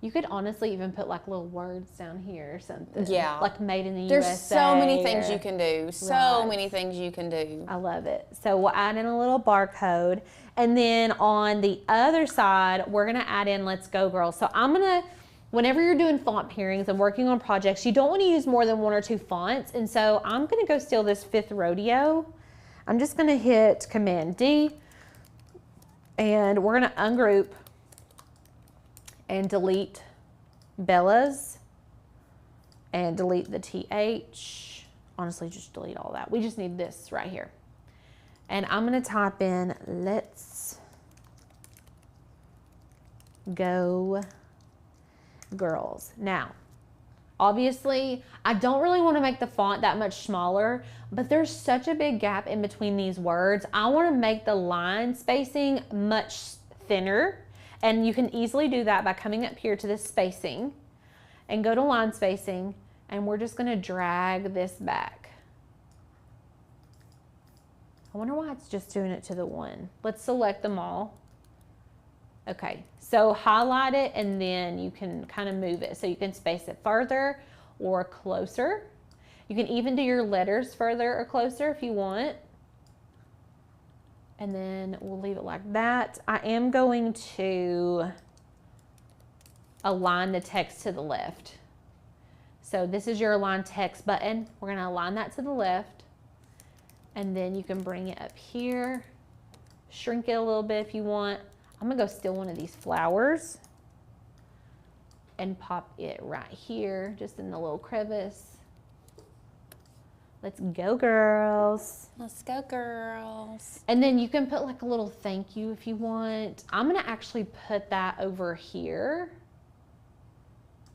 You could honestly even put like little words down here or something. Yeah. Like made in the There's USA. so many things or- you can do. So Right. many things you can do. I love it. So we'll add in a little barcode. And then on the other side, we're gonna add in Let's Go Girls. So I'm gonna, whenever you're doing font pairings and working on projects, you don't wanna use more than 1 or 2 fonts. And so I'm gonna go steal this 5th rodeo. I'm just gonna hit Command D and we're gonna ungroup and delete Bella's and delete the TH. Honestly, just delete all that. We just need this right here. And I'm gonna type in Let's Go Girls. Now, obviously, I don't really wanna make the font that much smaller, but there's such a big gap in between these words. I wanna make the line spacing much thinner, and you can easily do that by coming up here to this spacing and go to line spacing, and we're just gonna drag this back. I wonder why it's just doing it to the 1. Let's select them all. Okay, so highlight it and then you can kind of move it. So you can space it further or closer. You can even do your letters further or closer if you want. And then we'll leave it like that. I am going to align the text to the left. So this is your align text button. We're gonna align that to the left. And then you can bring it up here, shrink it a little bit if you want. I'm gonna go steal one of these flowers and pop it right here, just in the little crevice. Let's go, girls. Let's go, girls. And then you can put like a little thank you if you want. I'm gonna actually put that over here.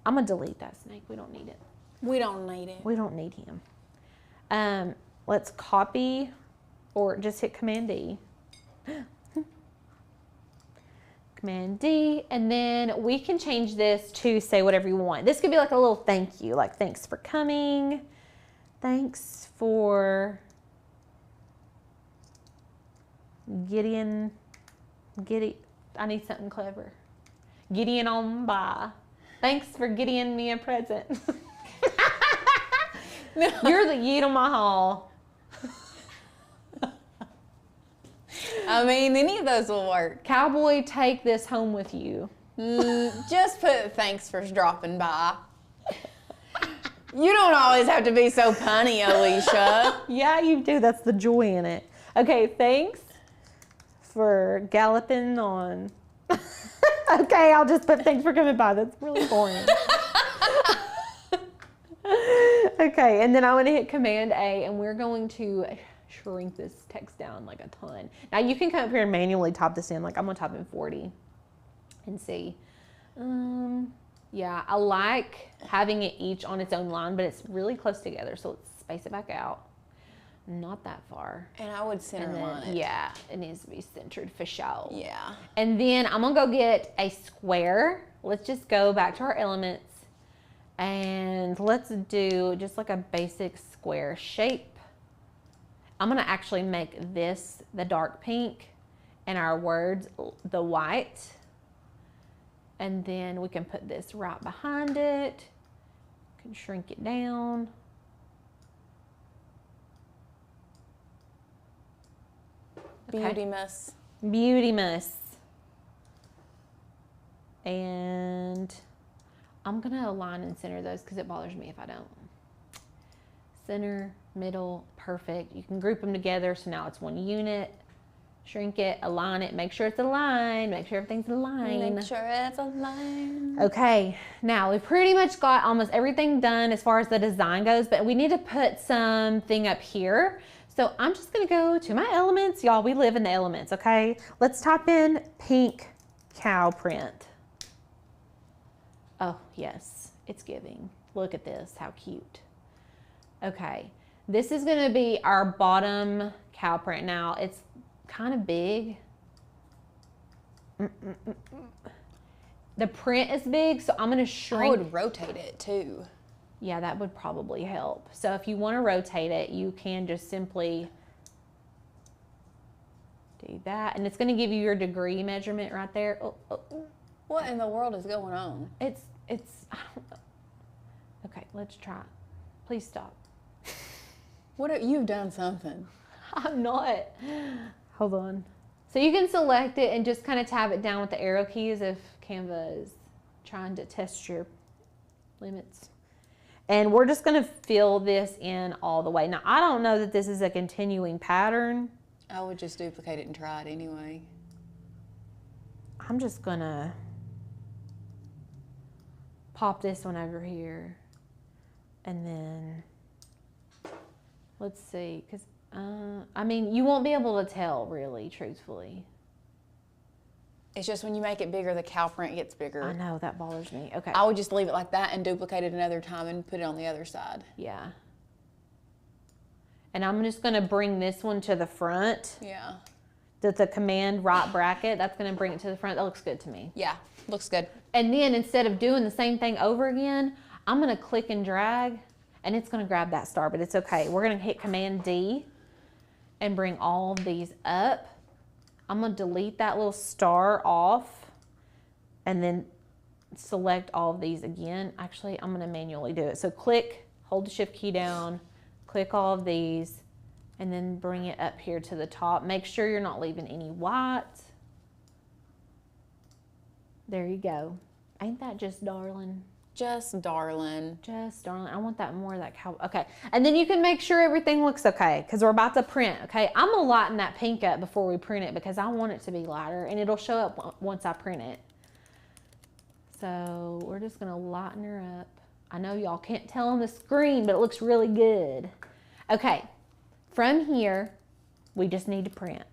I'm gonna delete that snake, we don't need it. We don't need it. We don't need him. Let's copy or just hit Command D. Command D, and then we can change this to say whatever you want. This could be like a little thank you, like thanks for coming. Thanks for Gideon, I need something clever. Gideon on by. Thanks for getting me a present. You're the yeet on my hall. I mean, any of those will work. Cowboy, take this home with you. Just put thanks for dropping by. You don't always have to be so punny, Alicia. Yeah, you do. That's the joy in it. Okay, thanks for galloping on. Okay, I'll just put thanks for coming by. That's really boring. Okay, and then I'm going to hit Command A, and we're going to shrink this text down like a ton. Now, you can come up here and manually type this in. Like, I'm going to type in 40 and see. Yeah, I like having it each on its own line, but it's really close together, so let's space it back out. Not that far. And I would center line it. Yeah, it needs to be centered for sure. Yeah. And then I'm gonna go get a square. Let's just go back to our elements and let's do just like a basic square shape. I'm gonna actually make this the dark pink and our words the white. And then we can put this right behind it. Can shrink it down. Beauty-muss. Beauty-muss. And I'm gonna align and center those because it bothers me if I don't. Center, middle, perfect. You can group them together so now it's one unit. Shrink it, align it, make sure it's aligned, make sure everything's aligned. Make sure it's aligned. Okay, now we've pretty much got almost everything done as far as the design goes, but we need to put something up here. So I'm just gonna go to my elements. Y'all, we live in the elements, okay? Let's type in pink cow print. Oh, yes, it's giving. Look at this, how cute. Okay, this is gonna be our bottom cow print. Now, it's kind of big. The print is big, so I'm gonna shrink. I would rotate it too. Yeah, that would probably help. So if you want to rotate it, you can just simply do that. And it's going to give you your degree measurement right there. Oh. What in the world is going on? I don't know. Okay, let's try. Please stop. You've done something. I'm not. Hold on. So you can select it and just kind of tab it down with the arrow keys if Canva is trying to test your limits. And we're just gonna fill this in all the way. Now, I don't know that this is a continuing pattern. I would just duplicate it and try it anyway. I'm just gonna pop this one over here. And then, let's see, because, I mean, you won't be able to tell really, truthfully. It's just when you make it bigger, the cow print gets bigger. I know, that bothers me. Okay. I would just leave it like that and duplicate it another time and put it on the other side. Yeah. And I'm just gonna bring this one to the front. Yeah. The command right bracket, that's gonna bring it to the front. That looks good to me. Yeah, looks good. And then instead of doing the same thing over again, I'm gonna click and drag and it's gonna grab that star, but it's okay. We're gonna hit Command D and bring all of these up. I'm gonna delete that little star off and then select all of these again. Actually, I'm gonna manually do it. So click, hold the shift key down, click all of these, and then bring it up here to the top. Make sure you're not leaving any white. There you go. Ain't that just darling? Just darling. Just darling. I want that more of that cow. Okay. And then you can make sure everything looks okay because we're about to print. Okay. I'm going to lighten that pink up before we print it because I want it to be lighter and it'll show up once I print it. So we're just going to lighten her up. I know y'all can't tell on the screen, but it looks really good. Okay. From here, we just need to print.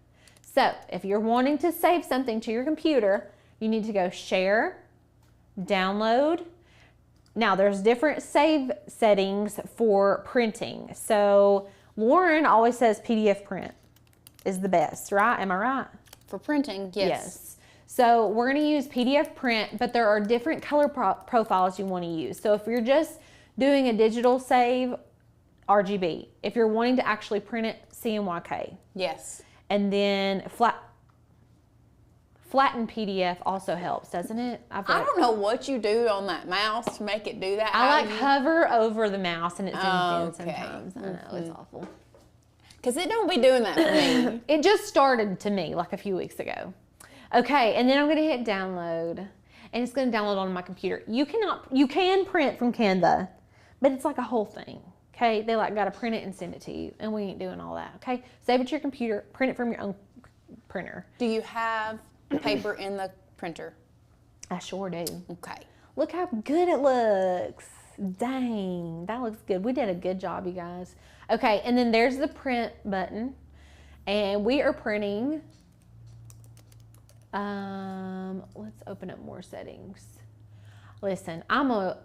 So if you're wanting to save something to your computer, you need to go Share, Download. Now, there's different save settings for printing. So Lauren always says PDF print is the best, right? Am I right? For printing, yes. So we're going to use PDF print, but there are different color profiles you want to use. So if you're just doing a digital save, RGB. If you're wanting to actually print it, CMYK. Yes. And then flattened PDF also helps, doesn't it? I don't know what you do on that mouse to make it do that. I like hover over the mouse and it zooms in sometimes. I know, it's awful. Because it don't be doing that for me. It just started to me like a few weeks ago. Okay, and then I'm gonna hit download and it's gonna download on my computer. You can print from Canva, but but it's like a whole thing. Okay, they like got to print it and send it to you, and we ain't doing all that. Okay, save it to your computer, print it from your own printer. Do you have paper in the printer? I sure do. Okay. Look how good it looks. Dang, that looks good. We did a good job, you guys. Okay, and then there's the print button, and we are printing. Let's open up more settings. Listen,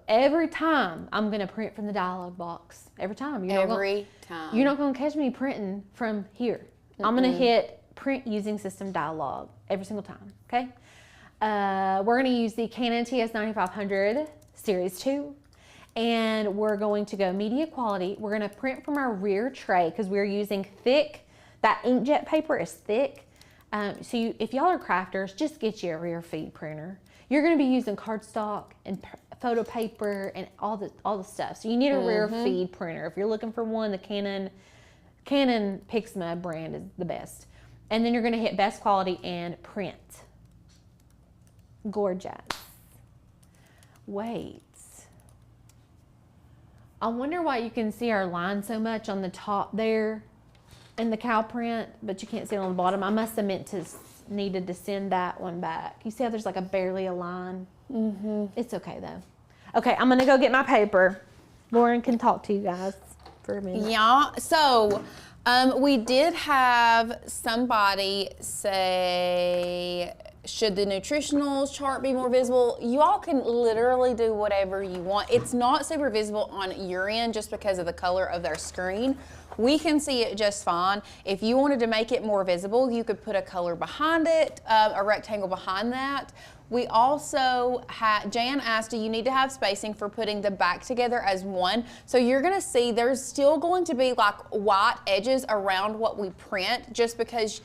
every time I'm gonna print from the dialog box. Every time. Every time. You're not gonna catch me printing from here. I'm gonna hit print using system dialog every single time. Okay. We're gonna use the Canon TS9500 Series 2, and we're going to go media quality. We're gonna print from our rear tray because we're using thick. That inkjet paper is thick. If y'all are crafters, just get you a rear feed printer. You're going to be using cardstock and photo paper and all the stuff. So you need a rear feed printer. If you're looking for one, the Canon Pixma brand is the best. And then you're going to hit best quality and print. Gorgeous. Wait. I wonder why you can see our line so much on the top there in the cow print, but you can't see it on the bottom. I must have needed to send that one back. You see how there's like barely a line? It's okay though. Okay, I'm gonna go get my paper. Lauren can talk to you guys for a minute. Yeah, so we did have somebody say, should the nutritional chart be more visible? You all can literally do whatever you want. It's not super visible on your end just because of the color of their screen. We can see it just fine. If you wanted to make it more visible, you could put a color behind it, a rectangle behind that. We also had, Jan asked, do you need to have spacing for putting the back together as one? So you're gonna see there's still going to be like white edges around what we print, just because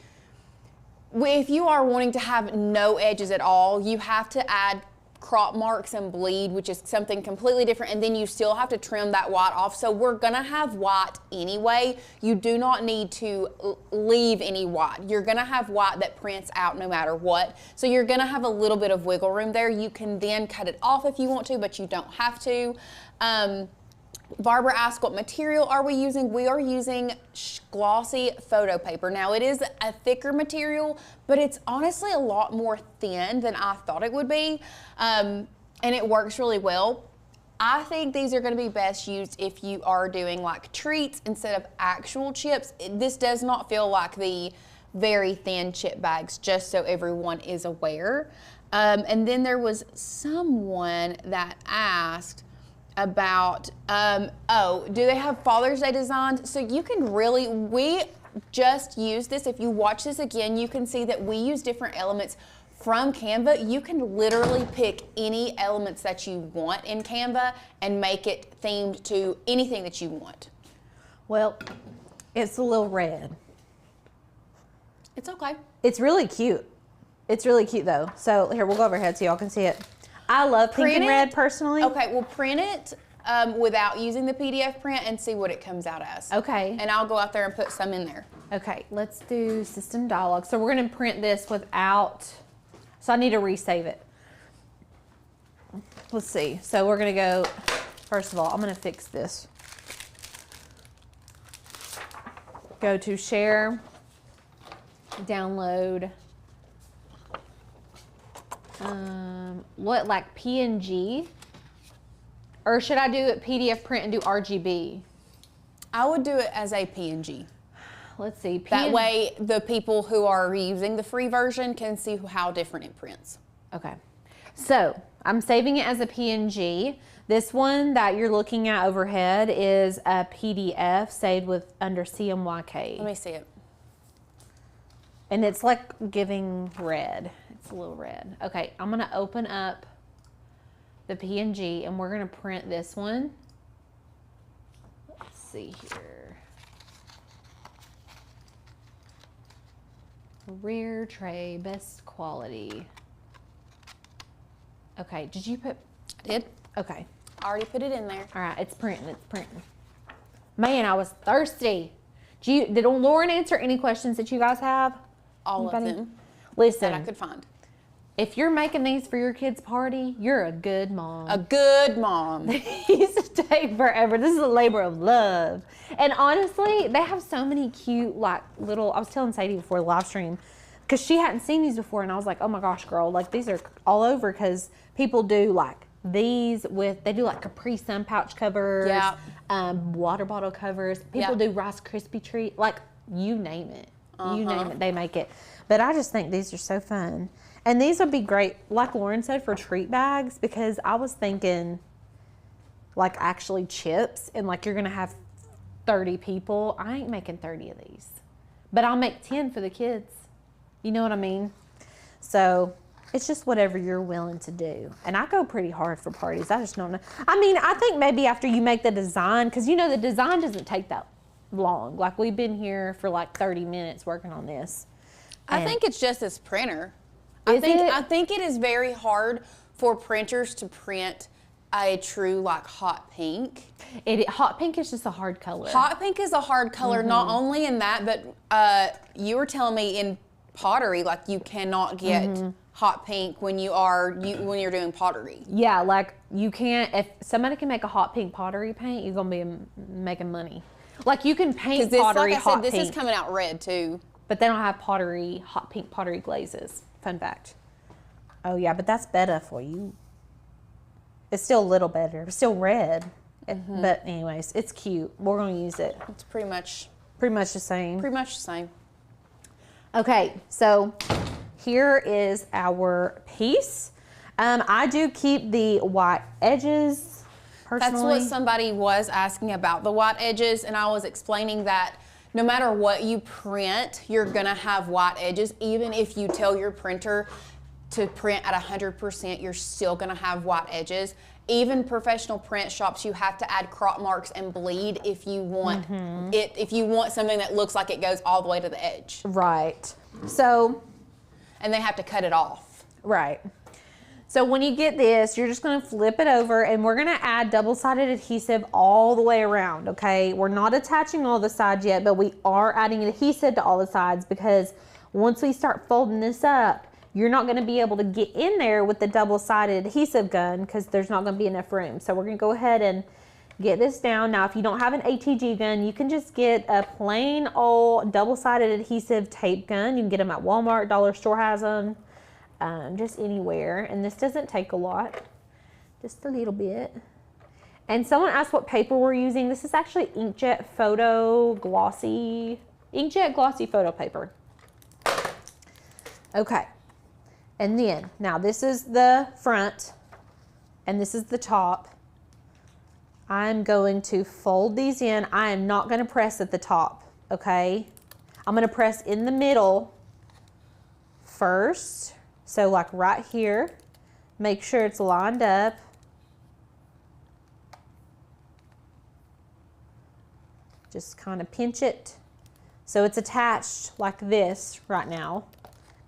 if you are wanting to have no edges at all, you have to add crop marks and bleed, which is something completely different, and then you still have to trim that white off. So we're gonna have white anyway. You do not need to leave any white. You're gonna have white that prints out no matter what. So you're gonna have a little bit of wiggle room there. You can then cut it off if you want to, but you don't have to. Barbara asked, what material are we using? We are using glossy photo paper. Now it is a thicker material, but it's honestly a lot more thin than I thought it would be. And it works really well. I think these are gonna be best used if you are doing like treats instead of actual chips. This does not feel like the very thin chip bags, just so everyone is aware. And then there was someone that asked about, do they have Father's Day designs? So you can really, we just use this. If you watch this again, you can see that we use different elements from Canva. You can literally pick any elements that you want in Canva and make it themed to anything that you want. Well, it's a little red. It's okay. It's really cute. It's really cute though. So here, we'll go overhead so y'all can see it. I love pink and red personally. Okay, we'll print it without using the PDF print and see what it comes out as. Okay. And I'll go out there and put some in there. Okay, let's do system dialog. So we're gonna print this without, so I need to resave it. Let's see. So we're gonna go, first of all, I'm gonna fix this. Go to share, download. What, like PNG? Or should I do it PDF print and do RGB? I would do it as a PNG. Let's see. That way the people who are using the free version can see how different it prints. Okay. So I'm saving it as a PNG. This one that you're looking at overhead is a PDF saved with under CMYK. Let me see it. And it's like giving red. It's a little red. Okay, I'm gonna open up the PNG and we're gonna print this one. Let's see here. Rear tray, best quality. Okay, did you put? I did. Okay. I already put it in there. All right, it's printing, it's printing. Man, I was thirsty. Did Lauren answer any questions that you guys have? All of them. Listen. That I could find. If you're making these for your kid's party, you're a good mom. A good mom. These take forever. This is a labor of love. And honestly, they have so many cute, like, little, I was telling Sadie before the live stream, because she hadn't seen these before, and I was like, oh my gosh, girl, like, these are all over, because people do, like, these with, they do, like, Capri Sun pouch covers, water bottle covers. People do Rice Krispie treat, like, you name it. You name it, they make it. But I just think these are so fun. And these would be great, like Lauren said, for treat bags, because I was thinking, like, actually chips, and, like, you're going to have 30 people. I ain't making 30 of these. But I'll make 10 for the kids. You know what I mean? So it's just whatever you're willing to do. And I go pretty hard for parties. I just don't know. I mean, I think maybe after you make the design, because, you know, the design doesn't take that long. Like, we've been here for, like, 30 minutes working on this. I think it's just this printer. I think it is very hard for printers to print a true, like, hot pink. Hot pink is just a hard color. Hot pink is a hard color, not only in that, but you were telling me in pottery, like, you cannot get hot pink when you're doing pottery. Yeah, like, you can't, if somebody can make a hot pink pottery paint, you're going to be making money. Like, you can paint pottery like I said, hot this pink. is coming out red, too. But they don't have hot pink pottery glazes. Fun fact. Oh, yeah, but that's better for you. It's still a little better. It's still red. But anyways, it's cute. We're going to use it. It's pretty much the same. Pretty much the same. Okay, so here is our piece. I do keep the white edges, personally. That's what somebody was asking about, the white edges, and I was explaining that no matter what you print, you're gonna have white edges. Even if you tell your printer to print at 100%, you're still gonna have white edges. Even professional print shops, you have to add crop marks and bleed if you want if you want something that looks like it goes all the way to the edge. Right. So, and they have to cut it off. Right. So when you get this, you're just going to flip it over, and we're going to add double-sided adhesive all the way around, okay? We're not attaching all the sides yet, but we are adding adhesive to all the sides, because once we start folding this up, you're not going to be able to get in there with the double-sided adhesive gun, because there's not going to be enough room. So we're going to go ahead and get this down. Now, if you don't have an ATG gun, you can just get a plain old double-sided adhesive tape gun. You can get them at Walmart, Dollar Store has them. Just anywhere, and this doesn't take a lot, just a little bit. And someone asked what paper we're using. This is actually inkjet glossy photo paper. Okay, and then now this is the front and this is the top. I'm going to fold these in. I am not going to press at the top, okay? I'm going to press in the middle first. So like right here, make sure it's lined up. Just kind of pinch it. So it's attached like this right now.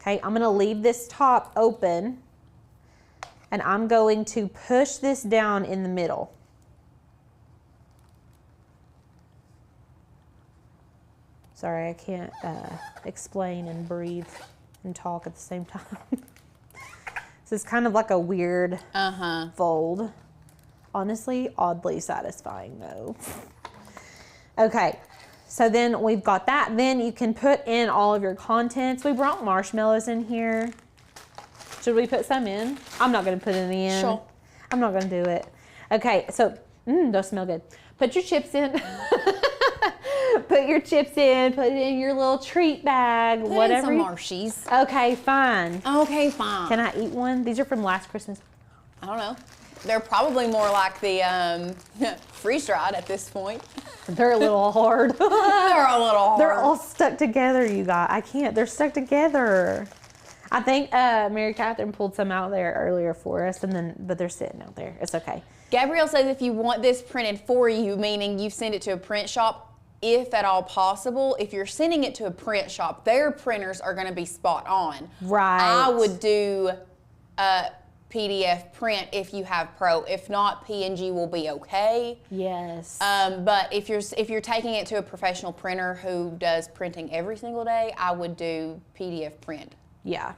Okay, I'm gonna leave this top open, and I'm going to push this down in the middle. Sorry, I can't explain and breathe and talk at the same time. This is kind of like a weird fold. Honestly, oddly satisfying though. Okay, so then we've got that. Then you can put in all of your contents. We brought marshmallows in here. Should we put some in? I'm not gonna put any in. Sure. I'm not gonna do it. Okay, so, those smell good. Put your chips in. Put your chips in, put it in your little treat bag, Put whatever. in some Marshies. Okay, fine. Okay, fine. Can I eat one? These are from last Christmas. I don't know. They're probably more like the freeze-dried at this point. They're a little hard. They're a little hard. They're all stuck together, you guys. I can't. They're stuck together. I think Mary Catherine pulled some out there earlier for us, but they're sitting out there. It's okay. Gabrielle says if you want this printed for you, meaning you send it to a print shop, if at all possible, if you're sending it to a print shop, their printers are going to be spot on. Right. I would do PDF print if you have Pro. If not, PNG will be okay. Yes. But if you're taking it to a professional printer who does printing every single day, I would do PDF print. Yeah.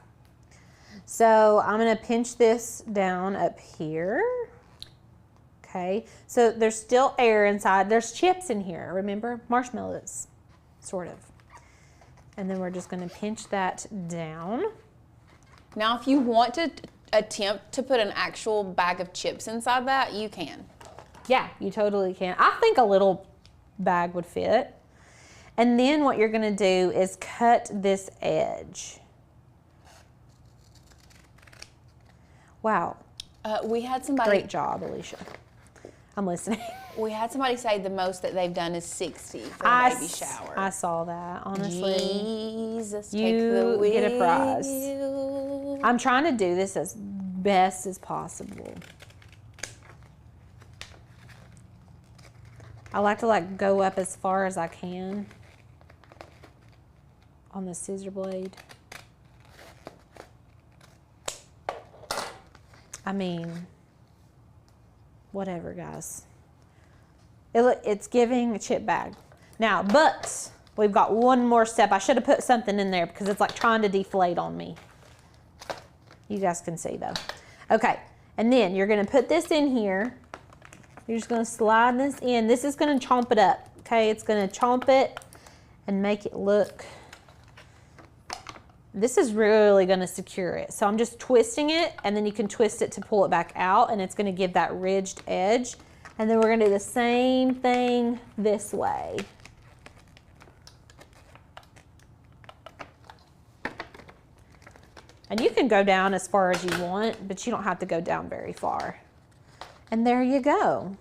So I'm gonna pinch this down up here. Okay, so there's still air inside. There's chips in here, remember? Marshmallows, sort of. And then we're just gonna pinch that down. Now, if you want to attempt to put an actual bag of chips inside that, you can. Yeah, you totally can. I think a little bag would fit. And then what you're gonna do is cut this edge. Wow. We had somebody. Great job, Alicia. I'm listening. We had somebody say the most that they've done is 60 for a baby shower. I saw that, honestly. Jesus, take You the wheel. get a prize. I'm trying to do this as best as possible. I like to go up as far as I can on the scissor blade. I mean, whatever, guys. It's giving a chip bag. Now, but we've got one more step. I should have put something in there because it's like trying to deflate on me. You guys can see though. Okay, and then you're gonna put this in here. You're just gonna slide this in. This is gonna chomp it up, okay? It's gonna chomp it and make it look. This is really gonna secure it. So I'm just twisting it, and then you can twist it to pull it back out, and it's gonna give that ridged edge. And then we're gonna do the same thing this way. And you can go down as far as you want, but you don't have to go down very far. And there you go.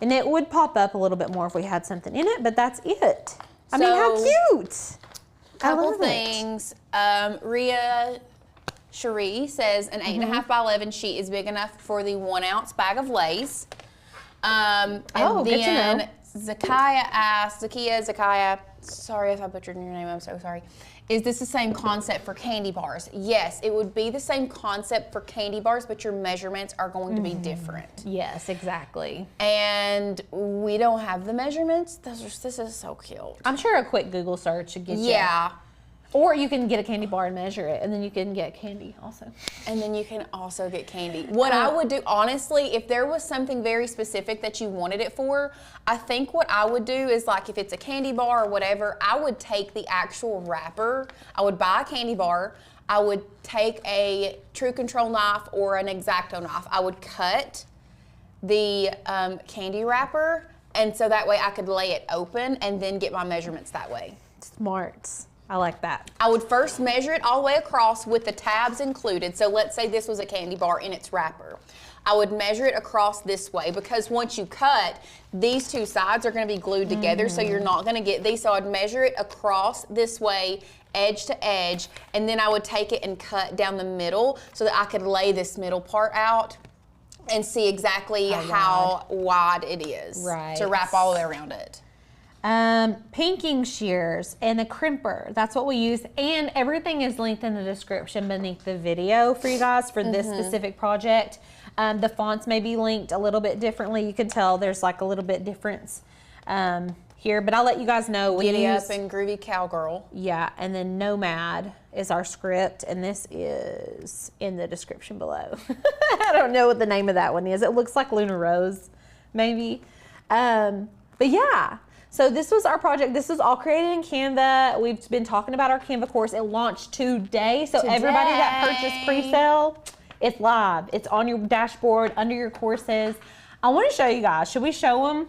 And it would pop up a little bit more if we had something in it, but that's it. I mean, how cute. Couple things. Rhea Cherie says an 8.5 by 11 sheet is big enough for the 1 ounce bag of Lay's. And good to know. then Zakiya, sorry if I butchered your name, I'm so sorry. Is this the same concept for candy bars? Yes, it would be the same concept for candy bars, but your measurements are going to be different. Yes, exactly. And we don't have the measurements. This is so cute. I'm sure a quick Google search should get you. Yeah. Or you can get a candy bar and measure it, and then you can get candy also. And then you can also get candy. What I would do, honestly, if there was something very specific that you wanted it for, I think what I would do is like if it's a candy bar or whatever, I would take the actual wrapper. I would buy a candy bar. I would take a True Control knife or an X-Acto knife. I would cut the candy wrapper, and so that way I could lay it open and then get my measurements that way. Smart. I like that. I would first measure it all the way across with the tabs included. So let's say this was a candy bar in its wrapper. I would measure it across this way because once you cut, these two sides are going to be glued together, so you're not going to get these. So I'd measure it across this way, edge to edge, and then I would take it and cut down the middle so that I could lay this middle part out and see exactly how wide it is to wrap all the way around it. Pinking shears and a crimper. That's what we use. And everything is linked in the description beneath the video for you guys for this specific project. The fonts may be linked a little bit differently. You can tell there's like a little bit difference here, but I'll let you guys know. Giddy Up and Groovy Cowgirl. Yeah, and then Nomad is our script, and this is in the description below. I don't know what the name of that one is. It looks like Luna Rose, maybe. But yeah. So this was our project. This was all created in Canva. We've been talking about our Canva course. It launched today. So everybody that purchased pre-sale, it's live. It's on your dashboard under your courses. I want to show you guys. Should we show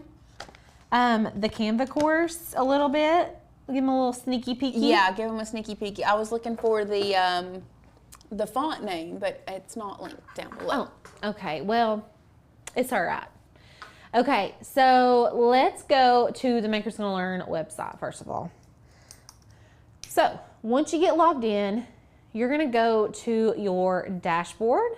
them the Canva course a little bit? Give them a little sneaky peeky. Yeah, give them a sneaky peeky. I was looking for the font name, but it's not linked down below. Oh, okay. Well, it's all right. Okay, so let's go to the Makers Gonna Learn website first of all. So once you get logged in, you're gonna go to your dashboard,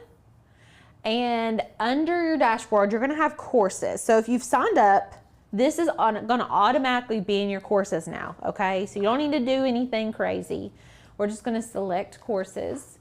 and under your dashboard, you're gonna have courses. So if you've signed up, this is gonna automatically be in your courses now, okay? So you don't need to do anything crazy. We're just gonna select courses.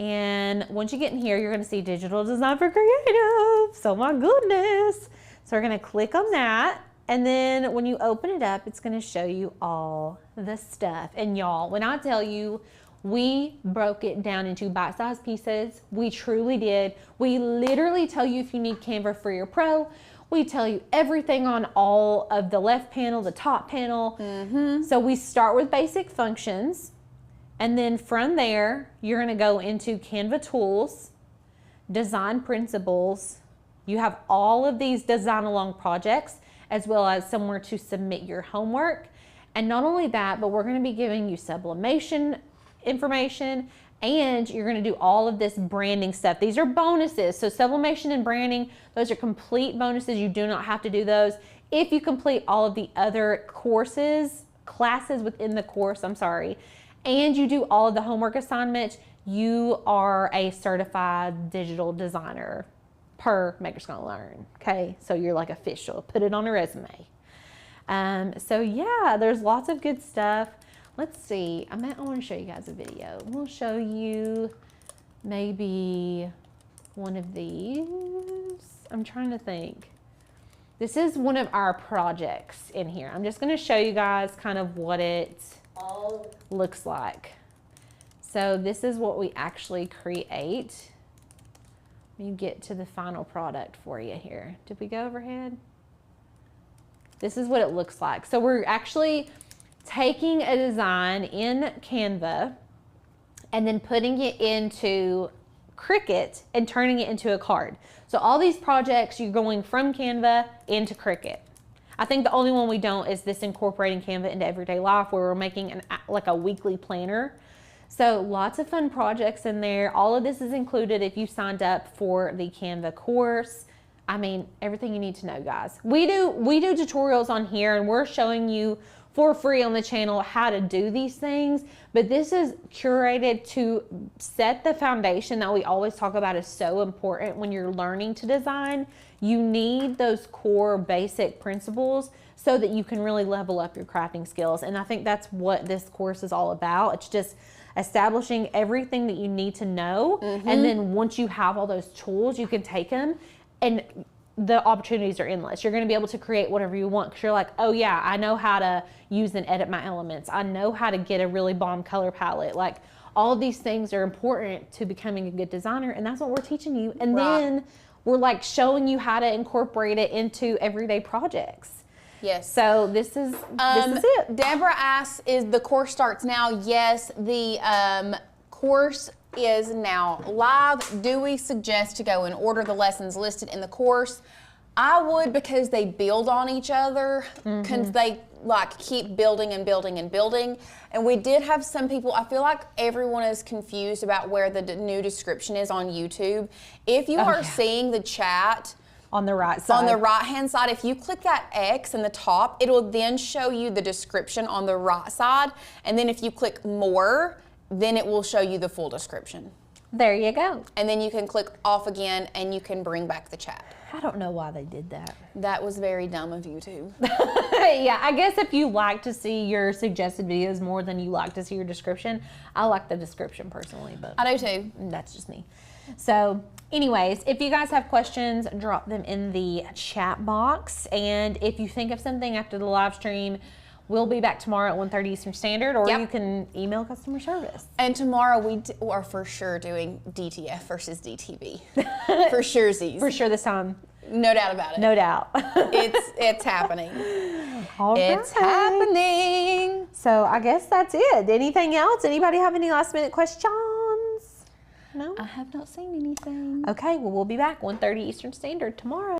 And once you get in here, you're gonna see Digital Design for Creative. So my goodness. So we're gonna click on that. And then when you open it up, it's gonna show you all the stuff. And y'all, when I tell you, We broke it down into bite-sized pieces. We truly did. We literally tell you if you need Canva Free or Pro. We tell you everything on all of the left panel, the top panel. So we start with basic functions. And then from there, you're gonna go into Canva tools, design principles. You have all of these design along projects, as well as somewhere to submit your homework. And not only that, but we're gonna be giving you sublimation information, and you're gonna do all of this branding stuff. These are bonuses. So sublimation and branding, those are complete bonuses. You do not have to do those. If you complete all of the other classes within the course, and you do all of the homework assignments, you are a certified digital designer per Maker's Gonna Learn, okay? So you're like official, put it on a resume. So yeah, there's lots of good stuff. Let's see, I want to show you guys a video. We'll show you maybe one of these. I'm trying to think. This is one of our projects in here. I'm just gonna show you guys kind of what it all looks like. So this is what we actually create. Let me get to the final product for you here. Did we go overhead? This is what it looks like. So we're actually taking a design in Canva and then putting it into Cricut and turning it into a card. So all these projects, you're going from Canva into Cricut. I think the only one we don't is this incorporating Canva into everyday life, where we're making like a weekly planner. So lots of fun projects in there. All of this is included if you signed up for the Canva course. I mean, everything you need to know, guys. We do tutorials on here, and we're showing you for free on the channel how to do these things, but this is curated to set the foundation that we always talk about is so important when you're learning to design. You need those core basic principles so that you can really level up your crafting skills. And I think that's what this course is all about. It's just establishing everything that you need to know. And then once you have all those tools, you can take them, and the opportunities are endless. You're going to be able to create whatever you want, because you're like, oh yeah, I know how to use and edit my elements. I know how to get a really bomb color palette. Like, all of these things are important to becoming a good designer, and that's what we're teaching you. And then we're like showing you how to incorporate it into everyday projects. Yes. So this is it. Deborah asks, is the course starts now? Yes, the course is now live. Do we suggest to go and order the lessons listed in the course? I would, because they build on each other, because they like keep building and building and building. And we did have some people, I feel like everyone is confused about where the new description is on YouTube. If you are seeing the chat on the right side, on the right hand side, if you click that X in the top, it will then show you the description on the right side. And then if you click more, then it will show you the full description. There you go. And then you can click off again and you can bring back the chat. I don't know why they did that. That was very dumb of YouTube. Yeah, I guess if you like to see your suggested videos more than you like to see your description, I like the description personally, but I do too. That's just me. So anyways, if you guys have questions, drop them in the chat box. And if you think of something after the live stream, we'll be back tomorrow at 1:30 Eastern Standard, or you can email customer service. And tomorrow we are for sure doing DTF versus DTV. For sure, Z's. For sure this time. No doubt about it. No doubt. It's happening. It's happening. So I guess that's it. Anything else? Anybody have any last minute questions? No? I have not seen anything. Okay, well, we'll be back 1:30 Eastern Standard tomorrow.